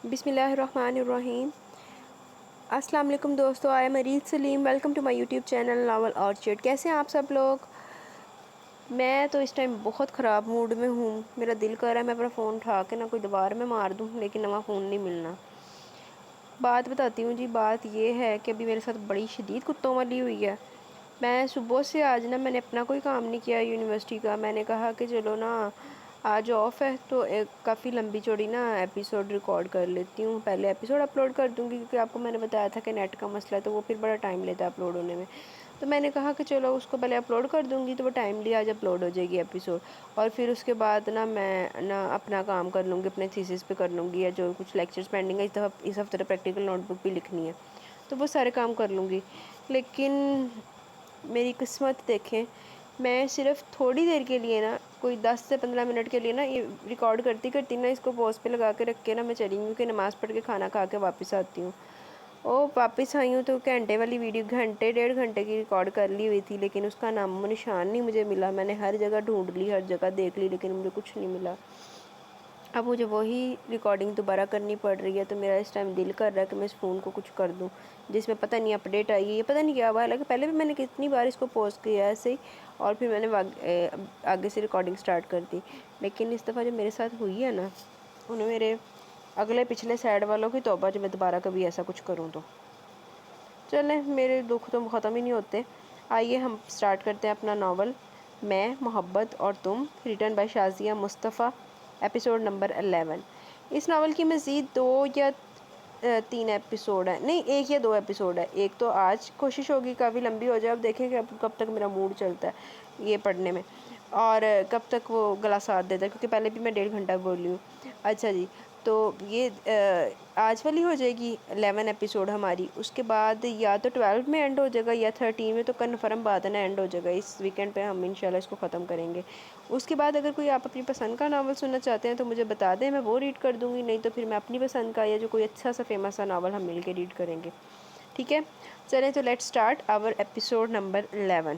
بسم اللہ الرحمن الرحیم۔ السلام علیکم دوستو، I am Areed Saleem, welcome to my YouTube channel Novel Orchard. کیسے ہیں آپ سب لوگ؟ میں تو اس ٹائم بہت خراب موڈ میں ہوں۔ میرا دل کر رہا ہے میں اپنا فون اٹھا کے نہ کوئی دوبار میں مار دوں، لیکن نواں فون نہیں ملنا۔ بات بتاتی ہوں جی، بات یہ ہے کہ ابھی میرے ساتھ بڑی شدید کتوں والی ہوئی ہے۔ میں صبح سے آج میں نے اپنا کوئی کام نہیں کیا یونیورسٹی کا۔ میں نے کہا کہ چلو آج آف ہے تو ایک کافی لمبی چوڑی ایپیسوڈ ریکارڈ کر لیتی ہوں۔ پہلے ایپیسوڈ اپلوڈ کر دوں گی کیونکہ آپ کو میں نے بتایا تھا کہ نیٹ کا مسئلہ ہے تو وہ پھر بڑا ٹائم لیتا ہے اپلوڈ ہونے میں۔ تو میں نے کہا کہ چلو اس کو پہلے اپلوڈ کر دوں گی تو وہ ٹائملی آج اپلوڈ ہو جائے گی ایپیسوڈ، اور پھر اس کے بعد میں اپنا کام کر لوں گی، اپنے تھیسس پہ کر لوں گی، یا جو کچھ لیکچرز پینڈنگ ہے اس ہفتے پریکٹیکل نوٹ بک بھی لکھنی ہے تو وہ سارے کام کر لوں گی۔ لیکن میری قسمت دیکھیں، میں صرف تھوڑی دیر کے لیے کوئی 10 سے 15 منٹ کے لیے یہ ریکارڈ کرتی اس کو پوز پہ لگا کے رکھ کے میں چلی ہوں کہ نماز پڑھ کے کھانا کھا کے واپس آتی ہوں۔ واپس آئی ہوں تو گھنٹے والی ویڈیو ڈیڑھ گھنٹے کی ریکارڈ کر لی ہوئی تھی، لیکن اس کا نام و نشان نہیں مجھے ملا۔ میں نے ہر جگہ ڈھونڈ لی، ہر جگہ دیکھ لی، لیکن مجھے کچھ نہیں ملا۔ اب مجھے وہی ریکارڈنگ دوبارہ کرنی پڑ رہی ہے، تو میرا اس ٹائم دل کر رہا ہے کہ میں اس فون کو کچھ کر دوں جس میں پتہ نہیں اپڈیٹ آئی ہے، یہ پتہ نہیں کیا ہوا ہے۔ حالانکہ پہلے بھی میں نے کتنی بار اس کو پوز کیا ایسے ہی، اور پھر میں نے آگے سے ریکارڈنگ سٹارٹ کر دی، لیکن اس دفعہ جو میرے ساتھ ہوئی ہے انہیں میرے اگلے پچھلے سائڈ والوں کی توبہ جو میں دوبارہ کبھی ایسا کچھ کروں تو چلیں، میرے دکھ تو ختم ہی نہیں ہوتے۔ آئیے ہم سٹارٹ کرتے ہیں اپنا ناول میں، محبت اور تم، written by Shazia Mustafa, episode number 11۔ اس ناول کی مزید 2 یا 3 ایپیسوڈ ہیں، نہیں 1 یا 2 ایپیسوڈ ہے۔ ایک تو آج کوشش ہوگی کافی لمبی ہو جائے، اب دیکھیں کہ اب کب تک میرا موڈ چلتا ہے یہ پڑھنے میں اور کب تک وہ گلا ساتھ دیتا ہے، کیونکہ پہلے بھی میں 1.5 گھنٹہ بولی ہوں۔ اچھا جی، تو یہ آج والی ہو جائے گی 11 ایپیسوڈ ہماری، اس کے بعد یا تو 12 میں اینڈ ہو جائے گا یا 13 میں، تو کنفرم بات ہے نا اینڈ ہو جائے گا۔ اس ویکینڈ پہ ہم انشاءاللہ اس کو ختم کریں گے۔ اس کے بعد اگر کوئی آپ اپنی پسند کا ناول سننا چاہتے ہیں تو مجھے بتا دیں، میں وہ ریڈ کر دوں گی، نہیں تو پھر میں اپنی پسند کا یا جو کوئی اچھا سا فیمس سا ناول ہم مل کے ریڈ کریں گے، ٹھیک ہے؟ چلیں تو لیٹ سٹارٹ آور ایپیسوڈ نمبر 11۔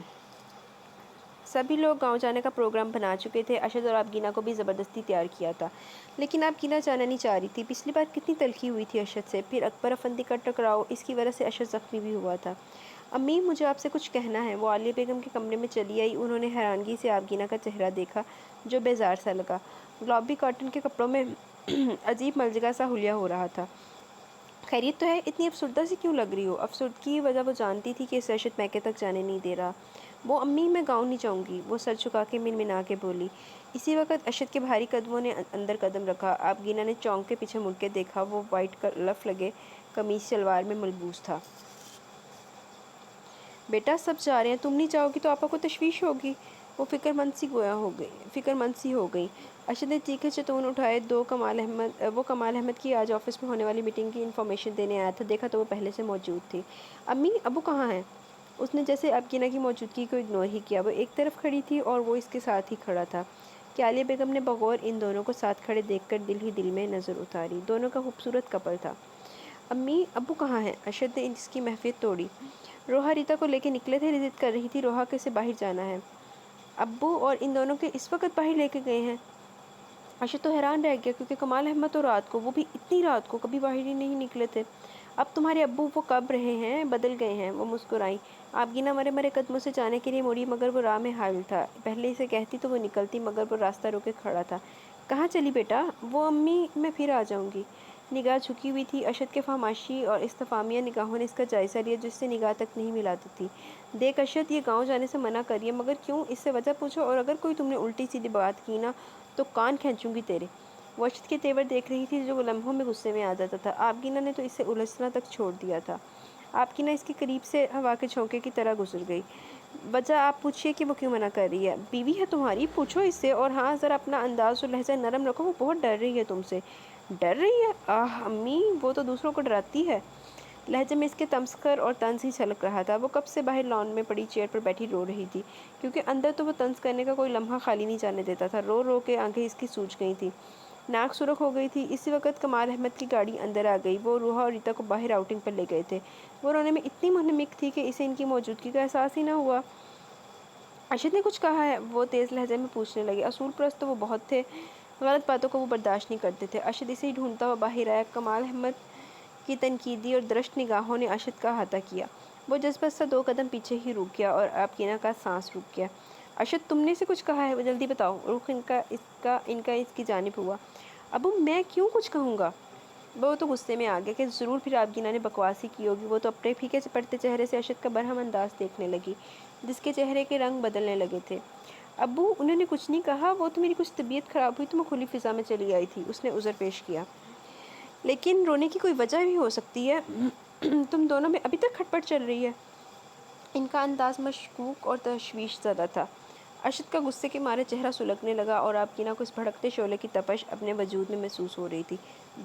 سبھی لوگ گاؤں جانے کا پروگرام بنا چکے تھے۔ اشد اور آبگینہ کو بھی زبردستی تیار کیا تھا، لیکن آبگینہ جانا نہیں چاہ رہی تھی۔ پچھلی بار کتنی تلخی ہوئی تھی اشد سے، پھر اکبر افندی کا ٹکراؤ، اس کی وجہ سے اشد زخمی بھی ہوا تھا۔ امی، مجھے آپ سے کچھ کہنا ہے۔ وہ عالیہ بیگم کے کمرے میں چلی آئی۔ انہوں نے حیرانگی سے آبگینہ کا چہرہ دیکھا جو بیزار سا لگا۔ گلابی کاٹن کے کپڑوں میں عجیب ملجگا سا حلیہ ہو رہا تھا۔ خیریت تو ہے؟ اتنی افسردہ سی کیوں لگ رہی ہو؟ افسردگی کی وجہ وہ جانتی تھی کہ اسے اشد میکے تک جانے نہیں دے رہا۔ وہ امی، میں گاؤں نہیں جاؤں گی، وہ سر جھکا کے منمنا کے بولی۔ اسی وقت اشد کے بھاری قدموں نے اندر قدم رکھا۔ آبگینہ نے چونک کے پیچھے مڑ کے دیکھا، وہ وائٹ کلف لگے قمیص شلوار میں ملبوس تھا۔ بیٹا، سب جا رہے ہیں، تم نہیں جاؤ گی تو آپا کو تشویش ہوگی۔ وہ فکر مند سی ہو گئی۔ اشد نے تیکھے چتون اٹھائے۔ وہ کمال احمد کی آج آفس میں ہونے والی میٹنگ کی انفارمیشن دینے آیا تھا۔ دیکھا تو وہ پہلے سے موجود تھی۔ امی، ابو کہاں ہیں؟ اس نے جیسے آبگینہ کی موجودگی کو اگنور ہی کیا۔ وہ ایک طرف کھڑی تھی اور وہ اس کے ساتھ ہی کھڑا تھا کہ عالیہ بیگم نے بغور ان دونوں کو ساتھ کھڑے دیکھ کر دل ہی دل میں نظر اتاری۔ دونوں کا خوبصورت کپل تھا۔ امی، ابو کہاں ہیں؟ اشد نے اس کی محفیت توڑی۔ روحا ریتا کو لے کے نکلے تھے، ضد کر رہی تھی روحا کے سے باہر جانا ہے۔ ابو اور ان دونوں کے اس وقت باہر لے کے گئے ہیں؟ اشد تو حیران رہ گیا، کیونکہ کمال احمد تو رات کو، وہ بھی اتنی رات کو، کبھی باہر ہی نہیں نکلے تھے۔ اب تمہارے ابو وہ کب رہے ہیں؟ بدل گئے ہیں۔ وہ مسکرائیں۔ آبگینہ مرے مرے قدموں سے جانے کے لیے مڑی، مگر وہ راہ میں حائل تھا۔ پہلے اسے کہتی تو وہ نکلتی، مگر وہ راستہ روکے کھڑا تھا۔ کہاں چلی بیٹا؟ وہ امی، میں پھر آ جاؤں گی۔ نگاہ جھکی ہوئی تھی۔ اشد کے فحاشی اور استفہامیہ نگاہوں نے اس کا جائزہ لیا جو اس سے نگاہ تک نہیں ملاتی تھی۔ دیکھ اشد، یہ گاؤں جانے سے منع کریے، مگر کیوں؟ اس سے وجہ پوچھو، اور اگر کوئی تم نے الٹی سیدھی بات کی تو کان کھینچوں گی تیرے۔ وہ اشد کے تیور دیکھ رہی تھی جو لمحوں میں غصے میں آ جاتا تھا۔ آبگینہ نے تو اسے الجھنا تک چھوڑ دیا تھا۔ آبگینہ اس کے قریب سے ہوا کے جھونکے کی طرح گزر گئی۔ وجہ آپ پوچھئے کہ وہ کیوں منع کر رہی ہے؟ بیوی ہے تمہاری، پوچھو اس سے، اور ہاں ذرا اپنا انداز اور لہجہ نرم رکھو، وہ بہت ڈر رہی ہے تم سے۔ ڈر رہی ہے؟ آہ امی، وہ تو دوسروں کو ڈراتی ہے۔ لہجے میں اس کے تمسخر اور طنز ہی چھلک رہا تھا۔ وہ کب سے باہر لان میں پڑی چیئر پر بیٹھی رو رہی تھی، کیونکہ اندر تو وہ طنز کرنے کا کوئی لمحہ خالی نہیں جانے دیتا تھا۔ رو رو کے آنکھیں اس کی سوج گئی تھی، ناک سرخ ہو گئی تھی۔ اسی وقت کمال احمد کی گاڑی اندر آ گئی۔ وہ روحا اور ریتا کو باہر آؤٹنگ پر لے گئے تھے۔ وہ رونے میں اتنی منہمک تھی کہ اسے ان کی موجودگی کا احساس ہی نہ ہوا۔ اشد نے کچھ کہا ہے؟ وہ تیز لہجے میں پوچھنے لگے۔ اصول پرست تو وہ بہت تھے، غلط باتوں کو وہ برداشت نہیں کرتے تھے۔ ارشد اسے ہی ڈھونڈتا ہوا باہر آیا۔ کمال احمد کی تنقیدی اور درشت نگاہوں نے ارشد کا احاطہ کیا۔ وہ جذبت سے 2 قدم پیچھے ہی رک گیا اور آبگینہ کا سانس رک گیا۔ ارشد تم نے اسے کچھ کہا ہے؟ جلدی بتاؤ۔ رخ ان کا اس کی جانب ہوا۔ ابو میں کیوں کچھ کہوں گا؟ وہ تو غصے میں آ گیا کہ ضرور پھر آبگینہ نے بکواس ہی کی ہوگی۔ وہ تو اپنے پھیکے سے پڑتے چہرے سے ارشد کا برہم انداز دیکھنے لگی جس کے چہرے کے رنگ بدلنے لگے تھے۔ ابو انہوں نے کچھ نہیں کہا، وہ تو میری کچھ طبیعت خراب ہوئی تو میں کھلی فضا میں چلی آئی تھی، اس نے عذر پیش کیا۔ لیکن رونے کی کوئی وجہ بھی ہو سکتی ہے، تم دونوں میں ابھی تک کھٹپٹ چل رہی ہے۔ ان کا انداز مشکوک اور تشویش زدہ تھا۔ ارشد کا غصے کے مارے چہرہ سلگنے لگا اور آبگینہ کو اس بھڑکتے شعلے کی تپش اپنے وجود میں محسوس ہو رہی تھی۔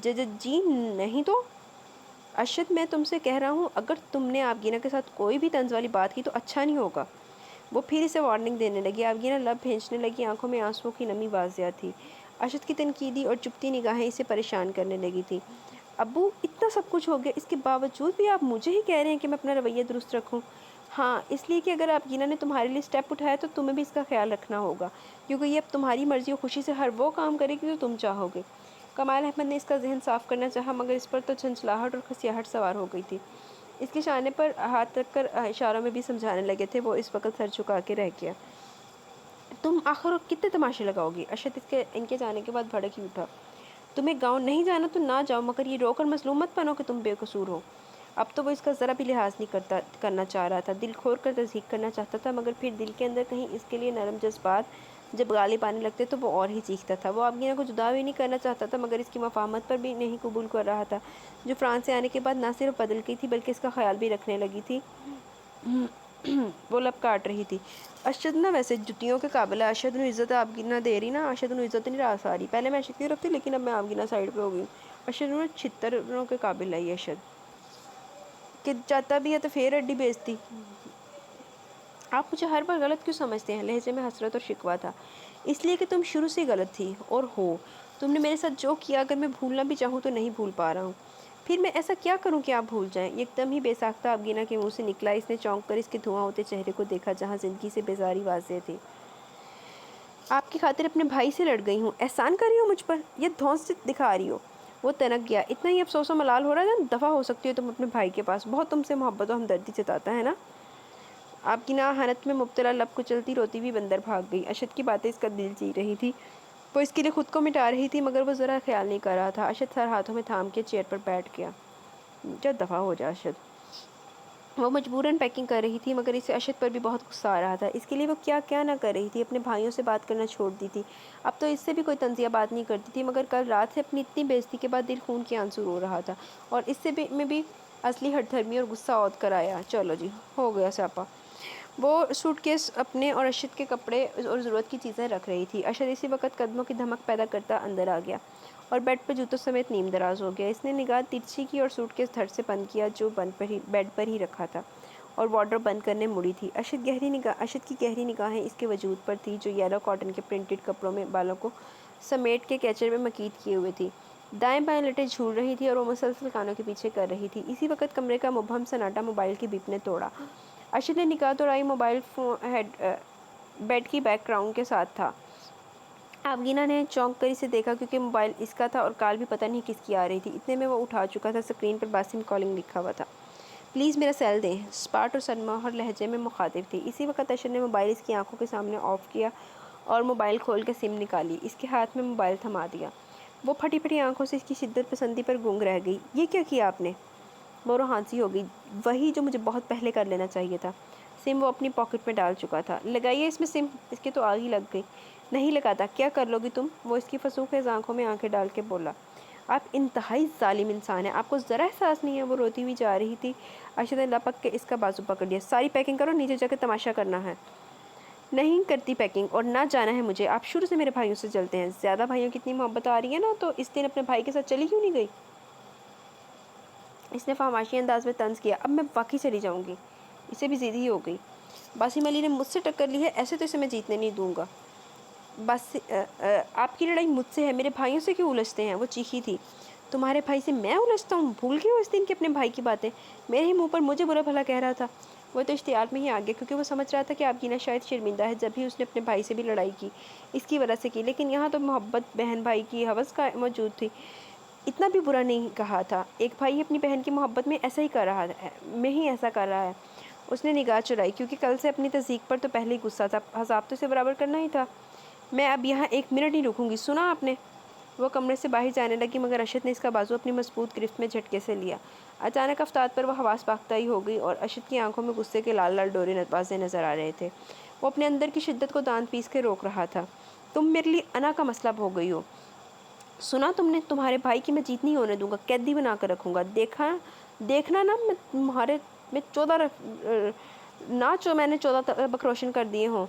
جی نہیں تو ارشد میں تم سے کہہ رہا ہوں اگر تم نے آبگینہ کے ساتھ کوئی بھی طنز والی بات کی تو اچھا نہیں ہوگا۔ وہ پھر اسے وارننگ دینے لگی۔ آبگینہ لب بھینچنے لگی، آنکھوں میں آنسوؤں کی نمی واضح تھی۔ ارشد کی تنقیدی اور چپتی نگاہیں اسے پریشان کرنے لگی تھی۔ ابو اتنا سب کچھ ہو گیا، اس کے باوجود بھی آپ مجھے ہی کہہ رہے ہیں کہ میں اپنا رویہ درست رکھوں؟ ہاں، اس لیے کہ اگر آبگینہ نے تمہارے لیے اسٹیپ اٹھایا تو تمہیں بھی اس کا خیال رکھنا ہوگا، کیونکہ یہ اب تمہاری مرضی اور خوشی سے ہر وہ کام کرے گی جو تم چاہو گے۔ کمال احمد نے اس کا ذہن صاف کرنا چاہا مگر اس پر تو چنچلاہٹ اور کھسیاہٹ سوار ہو گئی تھی۔ اس کے شانے پر ہاتھ رکھ کر اشاروں میں بھی سمجھانے لگے تھے۔ وہ اس وقت سر جھکا کے رہ گیا۔ تم آخر کتنے تماشے لگاؤ گی؟ ارشد ان کے جانے کے بعد بھڑک ہی اٹھا۔ تمہیں گاؤں نہیں جانا تو نہ جاؤ، مگر یہ رو کر مظلوم مت بنو کہ تم بے قصور ہو۔ اب تو وہ اس کا ذرا بھی لحاظ نہیں کرنا چاہ رہا تھا، دل کھول کر تصدیق کرنا چاہتا تھا، مگر پھر دل کے اندر کہیں اس کے لیے نرم جذبات جب غالب آنے لگتے تو وہ اور ہی چیختا تھا۔ وہ آبگینہ کو جدا بھی نہیں کرنا چاہتا تھا مگر اس کی مفاہمت پر بھی نہیں قبول کر رہا تھا، جو فرانس سے آنے کے بعد نہ صرف بدل گئی تھی بلکہ اس کا خیال بھی رکھنے لگی تھی۔ وہ لب کاٹ رہی تھی۔ ارشد نہ ویسے جتیوں کے قابل ہے۔ ارشد نو عزت آبگینہ دے رہی نا، ارشد نو عزت نہیں راس آ رہی۔ پہلے میں ارشد کی طرف تھی لیکن اب میں آبگینہ سائڈ پہ ہو گئی ہوں۔ ارشد نو چھتروں کے قابل ہے یہ ارشد، کہ جاتا بھی ہے تو پھر اڈی بیزتی۔ آپ مجھے ہر بار غلط کیوں سمجھتے ہیں؟ لہجے میں حسرت اور شکوہ تھا۔ اس لیے کہ تم شروع سے غلط تھی اور ہو۔ تم نے میرے ساتھ جو کیا اگر میں بھولنا بھی چاہوں تو نہیں بھول پا رہا ہوں۔ پھر میں ایسا کیا کروں کہ آپ بھول جائیں؟ ایک دم ہی بے ساختہ آبگینہ کے منہ سے نکلا۔ اس نے چونک کر اس کے دھواں ہوتے چہرے کو دیکھا جہاں زندگی سے بیزاری واضح تھی۔ آپ کی خاطر اپنے بھائی سے لڑ گئی ہوں، احسان کر رہی ہو مجھ پر یا دھونس سے دکھا رہی ہو؟ وہ تنک گیا۔ اتنا ہی افسوس و ملال ہو رہا ہے؟ دفع ہو سکتی ہو تم اپنے بھائی کے پاس، بہت تم سے محبت و ہمدردی جتاتا ہے نا۔ آبگینہ حنت میں مبتلا لب کچلتی روتی بھی بندر بھاگ گئی۔ ارشد کی باتیں اس کا دل چیر رہی تھی، وہ اس کے لیے خود کو مٹا رہی تھی مگر وہ ذرا خیال نہیں کر رہا تھا۔ ارشد سر ہاتھوں میں تھام کے چیئر پر بیٹھ گیا۔ جب دفع ہو جا ارشد۔ وہ مجبوراً پیکنگ کر رہی تھی مگر اسے ارشد پر بھی بہت غصہ آ رہا تھا۔ اس کے لیے وہ کیا کیا نہ کر رہی تھی، اپنے بھائیوں سے بات کرنا چھوڑ دی تھی، اب تو اس سے بھی کوئی طنزیہ بات نہیں کرتی تھی، مگر کل رات سے اپنی اتنی بےعزتی کے بعد دل خون کے آنسو رو رہا تھا اور اس سے میں بھی اصلی ہٹ دھرمی اور غصہ عود کر آیا۔ چلو جی ہو گیا سیاپا۔ وہ سوٹ کیس اپنے اور ارشد کے کپڑے اور ضرورت کی چیزیں رکھ رہی تھی۔ ارشد اسی وقت قدموں کی دھمک پیدا کرتا اندر آ گیا اور بیڈ پر جوتوں سمیت نیم دراز ہو گیا۔ اس نے نگاہ ترچھی کی اور سوٹ کیس دھڑ سے بند کیا جو بیڈ پر ہی رکھا تھا اور وارڈروب بند کرنے مڑی تھی۔ ارشد کی گہری نگاہیں اس کے وجود پر تھی جو یلو کاٹن کے پرنٹڈ کپڑوں میں بالوں کو سمیٹ کے کیچر میں مکید کیے ہوئے تھی، دائیں بائیں لٹیں جھول رہی تھی اور وہ مسلسل کانوں کے پیچھے کر رہی تھی۔ اسی وقت کمرے کا مبہم سناٹا موبائل کی بیپ نے توڑا۔ ارشد نے نگاہ دوڑائی، موبائل فون بیڈ کی بیک گراؤنڈ کے ساتھ تھا۔ آبگینہ نے چونک کر اسے دیکھا کیونکہ موبائل اس کا تھا اور کال بھی پتہ نہیں کس کی آ رہی تھی۔ اتنے میں وہ اٹھا چکا تھا، اسکرین پر باسم کالنگ لکھا ہوا تھا۔ پلیز میرا سیل دیں، سپاٹ اور سرمہر لہجے میں مخاطب تھی۔ اسی وقت ارشد نے موبائل اس کی آنکھوں کے سامنے آف کیا اور موبائل کھول کے سم نکالی، اس کے ہاتھ میں موبائل تھما دیا۔ وہ پھٹی پھٹی آنکھوں سے اس کی شدت پسندی پر گنگ رہ گئی۔ یہ کیا کیا آپ نے؟ وہ روحانسی ہو گئی۔ وہی جو مجھے بہت پہلے کر لینا چاہیے تھا۔ سم وہ اپنی پاکٹ میں ڈال چکا تھا۔ لگائیے اس میں سم، اس کے تو آگ ہی لگ گئی۔ نہیں لگاتا، کیا کر لو گی تم؟ وہ اس کی فسوخیز آنکھوں میں آنکھیں ڈال کے بولا۔ آپ انتہائی ظالم انسان ہیں، آپ کو ذرا احساس نہیں ہے۔ وہ روتی ہوئی جا رہی تھی۔ ارشد نے لپک کے اس کا بازو پکڑ لیا۔ ساری پیکنگ کرو، نیچے جا کے تماشا کرنا ہے۔ نہیں کرتی پیکنگ اور نہ جانا ہے مجھے، آپ شروع سے میرے بھائیوں سے جلتے ہیں۔ زیادہ بھائیوں کی اتنی محبت آ رہی ہے نا تو اس دن اپنے بھائی کے ساتھ چلی کیوں نہیں گئی؟ اس نے فحاشی انداز میں طنز کیا۔ اب میں واقعی چلی جاؤں گی۔ اسے بھی ضد ہی ہو گئی۔ باسم علی نے مجھ سے ٹکر لی ہے، ایسے تو اسے میں جیتنے نہیں دوں گا۔ بس آپ کی لڑائی مجھ سے ہے، میرے بھائیوں سے کیوں الجھتے ہیں؟ وہ چیخی تھی۔ تمہارے بھائی سے میں الجھتا ہوں؟ بھول گئے ہو اس دن کے اپنے بھائی کی باتیں؟ میرے ہی منہ پر مجھے برا بھلا کہہ رہا تھا۔ وہ تو اشتعال میں ہی آ گیا کیونکہ وہ سمجھ رہا تھا کہ آبگینہ شاید شرمندہ ہے جب ہی اس نے اپنے بھائی سے بھی لڑائی کی، اس کی وجہ سے کی، لیکن یہاں تو محبت بہن بھائی کی ہوس کا موجود تھی، اتنا بھی برا نہیں کہا تھا۔ ایک بھائی اپنی بہن کی محبت میں ایسا ہی کر رہا ہے، ایسا کر رہا ہے۔ اس نے نگاہ چرائی کیونکہ کل سے اپنی تصدیق پر تو پہلے ہی غصہ تھا، حساب تو اسے برابر کرنا ہی تھا۔ میں اب یہاں 1 منٹ نہیں رکوں گی، سنا آپ نے؟ وہ کمرے سے باہر جانے لگی مگر ارشد نے اس کا بازو اپنی مضبوط گرفت میں جھٹکے سے لیا۔ اچانک افتاد پر وہ حواس باختہ ہی ہو گئی اور ارشد کی آنکھوں میں غصے کے لال لال ڈورے واضح نظر آ رہے تھے۔ وہ اپنے اندر کی شدت کو دانت پیس کے روک رہا تھا۔ تم میرے لیے انا کا مسئلہ ہو گئی ہو، سنا تم نے؟ تمہارے بھائی کی میں جیت نہیں ہونے دوں گا، قیدی بنا کر رکھوں گا۔ دیکھنا نا، میں نے 14 سبق روشن کر دیے ہوں۔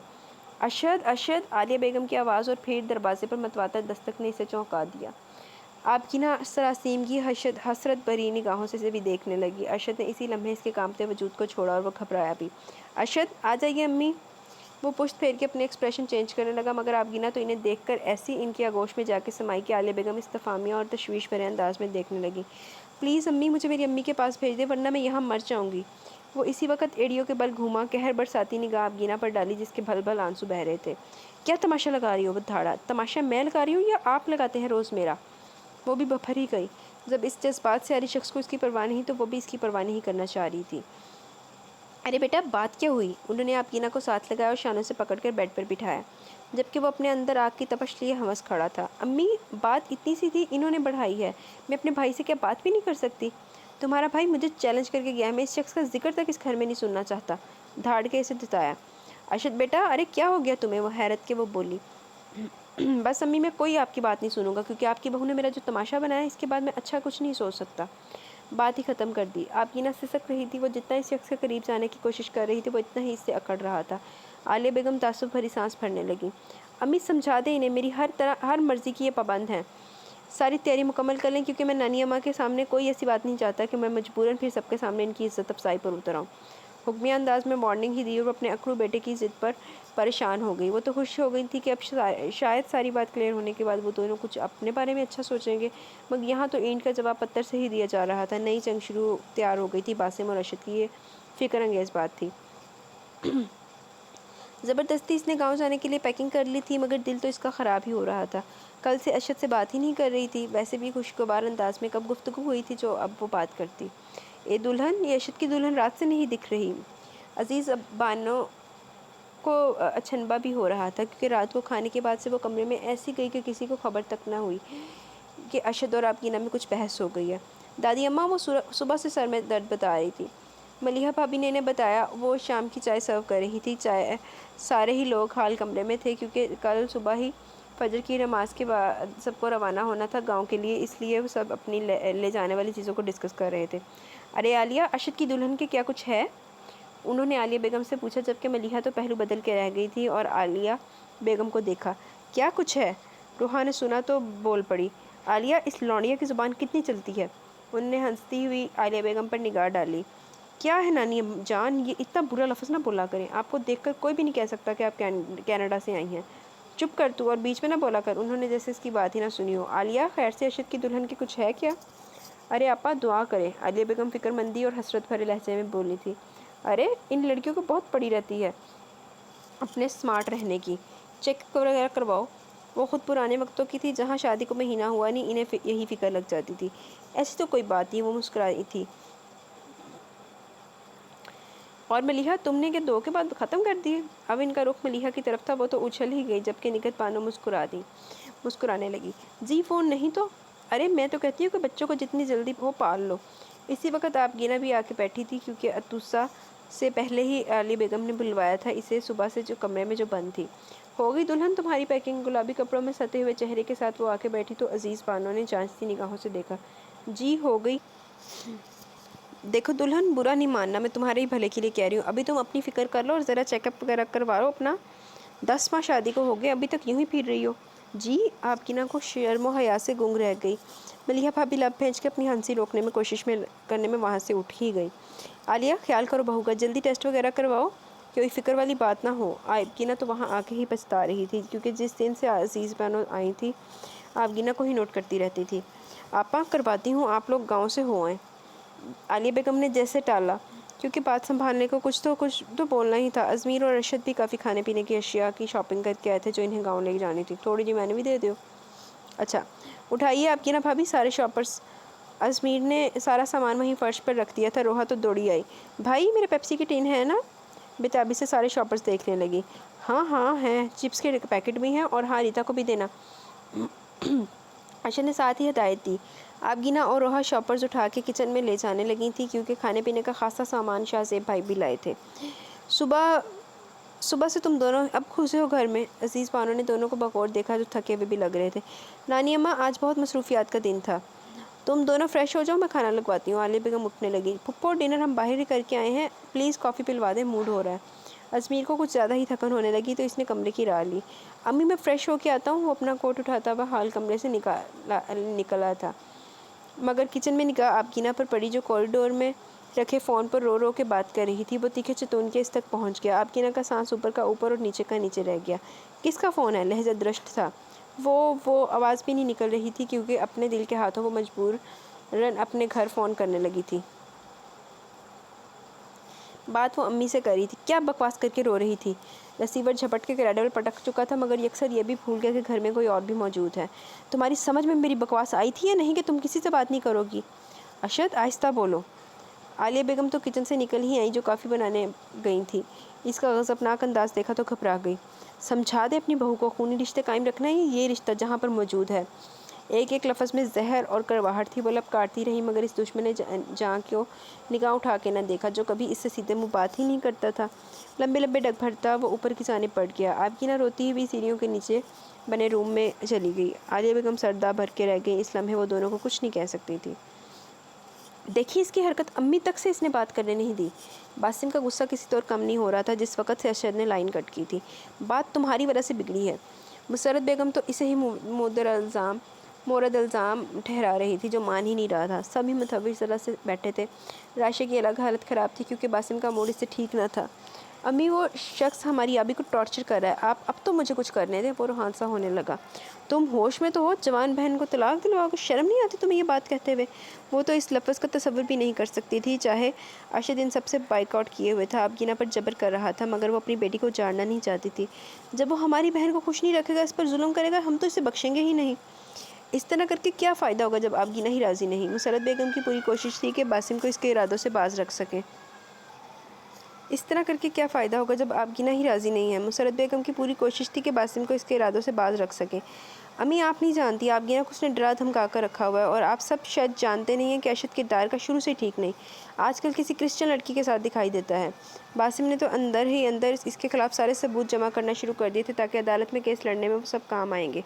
ارشد! عالیہ بیگم کی آواز اور پھر دروازے پر متواتر دستک نے اسے چونکا دیا۔ آبگینہ سراسیم کی حسرت بھری نگاہوں سے بھی دیکھنے لگی۔ ارشد نے اسی لمحے اس کے کانپتے وجود کو چھوڑا اور وہ گھبرایا بھی۔ ارشد! آ جائیے امی۔ وہ پشت پھیر کے اپنے ایکسپریشن چینج کرنے لگا مگر آبگینہ تو انہیں دیکھ کر ایسی ان کی آغوش میں جا کے سمائی کہ عالیہ بیگم استفہامیہ اور تشویش بھرے انداز میں دیکھنے لگی۔ پلیز امی، مجھے میری امی کے پاس بھیج دیں ورنہ میں یہاں مر جاؤں گی۔ وہ اسی وقت ایڑیوں کے بل گھوما، قہر برساتی نگاہ آبگینہ پر ڈالی جس کے بھل بھل آنسو بہہ رہے تھے۔ کیا تماشا لگا رہی ہو؟ وہ دھاڑا۔ تماشا میں لگا رہی ہوں یا آپ لگاتے ہیں روز میرا؟ وہ بھی بھر ہی گئی۔ جب اس جذبات سے عاری شخص کو اس کی پرواہ نہیں تو وہ بھی اس کی پرواہ نہیں کرنا چاہ رہی تھی۔ ارے بیٹا، بات کیا ہوئی؟ انہوں نے آبگینہ کو ساتھ لگایا اور شانوں سے پکڑ کر بیڈ پر بٹھایا جبکہ وہ اپنے اندر آگ کی تپش لیے ہنس کھڑا تھا۔ امی، بات اتنی سی تھی، انہوں نے بڑھائی ہے۔ میں اپنے بھائی سے کیا بات بھی نہیں کر سکتی؟ تمہارا بھائی مجھے چیلنج کر کے گیا ہے، میں اس شخص کا ذکر تک اس گھر میں نہیں سننا چاہتا۔ دھاڑ کے اسے جتایا۔ ارشد بیٹا، ارے کیا ہو گیا تمہیں؟ وہ حیرت کے وہ بولی۔ بس امی، میں کوئی آپ کی بات نہیں سنوں گا کیونکہ آپ کی بہو نے میرا جو تماشا بنایا اس کے بعد میں اچھا کچھ نہیں سوچ سکتا۔ بات ہی ختم کر دی۔ آبگینہ سسک رہی تھی، وہ جتنا اس شخص کے قریب جانے کی کوشش کر رہی تھی وہ اتنا ہی اس سے اکڑ رہا تھا۔ عالیہ بیگم تعصب بھری سانس بھرنے لگی۔ امی سمجھا دیں انہیں، میری ہر مرضی کی یہ پابند ہیں۔ ساری تیاری مکمل کر لیں کیونکہ میں نانی اماں کے سامنے کوئی ایسی بات نہیں چاہتا کہ میں مجبوراً پھر سب کے سامنے ان کی عزت افزائی پر اتر آؤں۔ حکمیہ انداز میں وارننگ ہی دی اور وہ اپنے اکڑو بیٹے کی ضد پر پریشان ہو گئی۔ وہ تو خوش ہو گئی تھی کہ اب شاید ساری بات کلیئر ہونے کے بعد وہ دونوں کچھ اپنے بارے میں اچھا سوچیں گے، مگر یہاں تو اینٹ کا جواب پتھر سے ہی دیا جا رہا تھا۔ نئی جنگ تیار ہو گئی تھی۔ باسم اور ارشد کی یہ فکر انگیز بات تھی۔ زبردستی اس نے گاؤں جانے کے لیے پیکنگ کر لی تھی مگر دل تو اس کا خراب ہی ہو رہا تھا۔ کل سے ارشد سے بات ہی نہیں کر رہی تھی، ویسے بھی خوشگوار انداز میں کب گفتگو ہوئی تھی جو اب وہ بات کرتی۔ اے دلہن، یہ ارشد کی دلہن رات سے نہیں دکھ رہی۔ عزیز بانو کو اچنبھا بھی ہو رہا تھا کیونکہ رات کو کھانے کے بعد سے وہ کمرے میں ایسی گئی کہ کسی کو خبر تک نہ ہوئی کہ ارشد اور آبگینہ میں کچھ بحث ہو گئی ہے۔ دادی اماں، وہ صبح سے سر میں درد بتا رہی تھی۔ ملیحہ بھابی نے انہیں بتایا۔ وہ شام کی چائے سرو کر رہی تھی۔ سارے ہی لوگ حال کمرے میں تھے کیونکہ کل صبح ہی فجر کی نماز کے بعد سب کو روانہ ہونا تھا گاؤں کے لیے، اس لیے وہ سب اپنی لے جانے والی چیزوں کو ڈسکس کر رہے تھے۔ ارے عالیہ، ارشد کی دلہن کے کیا کچھ ہے؟ انہوں نے عالیہ بیگم سے پوچھا جبکہ ملیحہ تو پہلو بدل کے رہ گئی تھی اور عالیہ بیگم کو دیکھا۔ کیا کچھ ہے؟ روحا نے سنا تو بول پڑی۔ عالیہ، اس لونڈیا کی زبان کتنی چلتی ہے؟ انہوں نے ہنستی ہوئی عالیہ بیگم پر نگاہ ڈالی۔ کیا ہے نانی جان، یہ اتنا برا لفظ نہ بولا کریں، آپ کو دیکھ کر کوئی بھی نہیں کہہ سکتا کہ آپ کینیڈا سے آئی ہیں۔ چپ کر تو اور بیچ میں نہ بولا کر۔ انہوں نے جیسے اس کی بات ہی نہ سنی ہو۔ عالیہ، خیر سے ارشد کی دلہن کی کچھ ہے کیا؟ ارے آپا دعا کریں، عالیہ بیگم فکر مندی اور حسرت بھرے لہجے میں بولی تھی۔ ارے ان لڑکیوں کو بہت پڑی رہتی ہے اپنے سمارٹ رہنے کی، چیک وغیرہ کرواؤ۔ وہ خود پرانے وقتوں کی تھی جہاں شادی کو مہینہ ہوا نہیں انہیں یہی فکر لگ جاتی تھی۔ ایسی تو کوئی بات نہیں، وہ مسکرائی تھی۔ اور ملیحہ، تم نے کہ 2 کے بعد ختم کر دیے؟ اب ان کا رخ ملیحہ کی طرف تھا، وہ تو اچھل ہی گئی جبکہ نگہت بانو مسکرانے لگی۔ جی فون نہیں تو؟ ارے میں تو کہتی ہوں کہ بچوں کو جتنی جلدی ہو پال لو۔ اسی وقت آبگینہ بھی آ کے بیٹھی تھی کیونکہ اتوسا سے پہلے ہی عالیہ بیگم نے بلوایا تھا اسے صبح سے جو کمرے میں جو بند تھی۔ ہو گئی دلہن تمہاری پیکنگ؟ گلابی کپڑوں میں ستے ہوئے چہرے کے ساتھ وہ آ کے بیٹھی تو عزیز بانو نے جانچتی نگاہوں سے دیکھا۔ جی ہو گئی۔ دیکھو دلہن، برا نہیں ماننا، میں تمہارے ہی بھلے کے لیے کہہ رہی ہوں۔ ابھی تم اپنی فکر کر لو اور ذرا چیک اپ وغیرہ کروا لو اپنا۔ 10 ماہ شادی کو ہو گئے، ابھی تک یوں ہی پھر رہی ہو۔ جی؟ آبگینہ کو شرم و حیا سے گنگ رہ گئی۔ ملیحہ بھابی لب بھیج کے اپنی ہنسی روکنے میں کوشش کرنے میں وہاں سے اٹھ ہی گئی۔ عالیہ، خیال کرو بہو کا، جلدی ٹیسٹ وغیرہ کرواؤ، کوئی فکر والی بات نہ ہو۔ آبگینہ تو وہاں آ کے ہی پچھتا رہی تھی کیونکہ جس دن سے عزیز بانو آئی تھی آبگینہ کو ہی نوٹ کرتی رہتی تھی۔ آپا کرواتی ہوں، آپ لوگ گاؤں سے ہو آئیں۔ عالیہ بیگم نے جیسے ٹالا۔ کیونکہ بات سنبھالنے کو کچھ تو بولنا ہی تھا۔ ازمیر اور ارشد بھی کافی کھانے پینے کی اشیاء کی شاپنگ کر کے آئے تھے جو انہیں گاؤں لے جانی تھی۔ تھوڑی جی میں نے بھی دے دیو۔ اچھا اٹھائیے آپ کی نا بھابھی سارے شاپرز۔ ازمیر نے سارا سامان وہیں فرش پر رکھ دیا تھا۔ روحا تو دوڑی آئی، بھائی میرے پیپسی کی ٹین ہے نا؟ بےتابی سے سارے شاپرز دیکھنے لگی۔ ہاں ہاں ہیں، چپس کے پیکٹ بھی ہیں، اور ہاں ریتا کو بھی دینا۔ ارشد نے ساتھ ہی ہدایت دی۔ آبگینہ اور روحا شاپرز اٹھا کے کچن میں لے جانے لگی تھی کیونکہ کھانے پینے کا خاصا سامان شاہ زیب بھائی بھی لائے تھے۔ صبح سے تم دونوں اب خوشی ہو گھر میں؟ عزیز بانو نے دونوں کو بغور دیکھا جو تھکے ہوئے بھی لگ رہے تھے۔ نانی اماں آج بہت مصروفیات کا دن تھا۔ تم دونوں فریش ہو جاؤ، میں کھانا لگواتی ہوں۔ عالیہ بیگم اٹھنے لگی۔ پھپھو ڈنر ہم باہر ہی کر کے آئے ہیں، پلیز کافی پلوا دیں، موڈ ہو رہا ہے۔ ازمیر کو کچھ زیادہ ہی تھکن ہونے لگی تو اس نے کمرے کی راہ لی۔ امی میں فریش ہو کے آتا ہوں۔ وہ اپنا کوٹ اٹھاتا ہوا ہال کمرے سے نکلا تھا، مگر کچن میں نگاہ آبگینہ پر پڑی جو کوریڈور میں رکھے فون پر رو کے بات کر رہی تھی۔ وہ تیکھے چتون کے اس تک پہنچ گیا۔ آبگینہ کا سانس اوپر کا اوپر اور نیچے کا نیچے رہ گیا۔ کس کا فون ہے؟ لہجہ درشت تھا۔ وہ آواز بھی نہیں نکل رہی تھی کیونکہ اپنے دل کے ہاتھوں وہ مجبوراً اپنے گھر فون کرنے لگی تھی۔ بات وہ امی سے کر رہی تھی۔ کیا بکواس کر کے رو رہی تھی؟ رسیور جھپٹ کے کریڈل پٹک چکا تھا مگر یکسر یہ بھی بھول گیا کہ گھر میں کوئی اور بھی موجود ہے۔ تمہاری سمجھ میں میری بکواس آئی تھی یا نہیں کہ تم کسی سے بات نہیں کرو گی؟ ارشد آہستہ بولو۔ عالیہ بیگم تو کچن سے نکل ہی آئی جو کافی بنانے گئی تھی۔ اس کا غضبناک انداز دیکھا تو گھبرا گئی۔ سمجھا دے اپنی بہو کو، خونی رشتے قائم رکھنا ہے یہ رشتہ جہاں پر موجود ہے۔ ایک لفظ میں زہر اور کڑواہٹ تھی۔ وہ لب کاٹتی رہی مگر اس دشمن نے جاں کو نگاہ اٹھا کے نہ دیکھا جو کبھی اس سے سیدھے منہ بات ہی نہیں کرتا تھا۔ لمبے ڈگ بھرتا وہ اوپر کی جانب پڑ گیا۔ آبگینہ روتی ہوئی سیڑھیوں کے نیچے بنے روم میں چلی گئی۔ عالیہ بیگم سردہ بھر کے رہ گئی۔ اس لمحے وہ دونوں کو کچھ نہیں کہہ سکتی تھی۔ دیکھی اس کی حرکت، امی تک سے اس نے بات کرنے نہیں دی۔ باسم کا غصہ کسی طور کم نہیں ہو رہا تھا جس وقت سے ارشد نے لائن کٹ کی تھی۔ بات تمہاری وجہ سے بگڑی ہے۔ مسرت بیگم تو اسے ہی مورد الزام ٹھہرا رہی تھی جو مان ہی نہیں رہا تھا۔ سب ہی متحور طرح سے بیٹھے تھے۔ راشیہ کی الگ حالت خراب تھی کیونکہ باسم کا موڈ اس سے ٹھیک نہ تھا۔ امی وہ شخص ہماری آبی کو ٹارچر کر رہا ہے، آپ اب تو مجھے کچھ کرنے دیں۔ وہ روحان سا ہونے لگا۔ تم ہوش میں تو ہو؟ جوان بہن کو طلاق دلواؤ گے؟ شرم نہیں آتی تمہیں یہ بات کہتے ہوئے؟ وہ تو اس لفظ کا تصور بھی نہیں کر سکتی تھی چاہے ارشد ان سب سے بائیک آؤٹ کیے ہوئے تھا۔ آبگینہ پر جبر کر رہا تھا مگر وہ اپنی بیٹی کو جاڑنا نہیں چاہتی تھی۔ جب وہ ہماری بہن کو خوش نہیں رکھے گا، اس پر ظلم کرے گا، ہم تو اسے بخشیں گے ہی نہیں۔ اس طرح کر کے کیا فائدہ ہوگا جب آبگینہ ہی راضی نہیں؟ مسرت بیگم کی پوری کوشش تھی کہ باسم کو اس کے ارادوں سے باز رکھ سکیں۔ اس طرح کر کے کیا فائدہ ہوگا جب آبگینہ ہی راضی نہیں ہے؟ مسرت بیگم کی پوری کوشش تھی کہ باسم کو اس کے ارادوں سے باز رکھ سکیں۔ امی آپ نہیں جانتی، آبگینہ کو اس نے ڈرا دھمکا کر رکھا ہوا ہے، اور آپ سب شاید جانتے نہیں ہیں کہ ارشد کردار کا شروع سے ٹھیک نہیں، آج کل کسی کرسچن لڑکی کے ساتھ دکھائی دیتا ہے۔ باسم نے تو اندر ہی اندر اس کے خلاف سارے ثبوت جمع کرنا شروع کر دیے تھے تاکہ عدالت میں کیس لڑنے میں وہ سب کام آئیں گے۔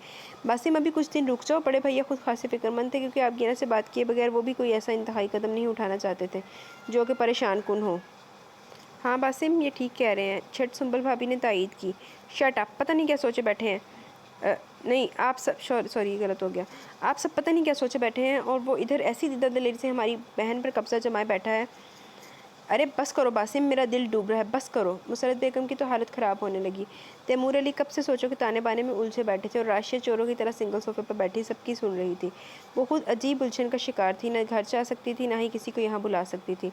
باسم ابھی کچھ دن رک جاؤ۔ بڑے بھیا خود خاصے فکر مند تھے کیونکہ آبگینہ سے بات کیے بغیر وہ بھی کوئی ایسا انتہائی قدم نہیں اٹھانا چاہتے تھے جو کہ پریشان کن ہو۔ ہاں باسم یہ ٹھیک کہہ رہے ہیں، چھٹ سنبل بھابی نے تائید کی۔ شٹ اپ، پتہ نہیں کیا سوچے بیٹھے ہیں۔ نہیں آپ سب سوری غلط ہو گیا۔ آپ سب پتہ نہیں کیا سوچے بیٹھے ہیں، اور وہ ادھر ایسی دلیری سے ہماری بہن پر قبضہ جمائے بیٹھا ہے۔ ارے بس کرو باسم، میرا دل ڈوب رہا ہے، بس کرو۔ مسرت بیگم کی تو حالت خراب ہونے لگی۔ تیمور علی کب سے سوچو کہ تانے بانے میں الجھے بیٹھے تھے اور راشیہ چوروں کی طرح سنگل صوفے پر بیٹھی سب کی سن رہی تھی۔ وہ خود عجیب الجھن کا شکار تھی، نہ گھر جا سکتی تھی نہ ہی کسی کو یہاں بلا سکتی تھی۔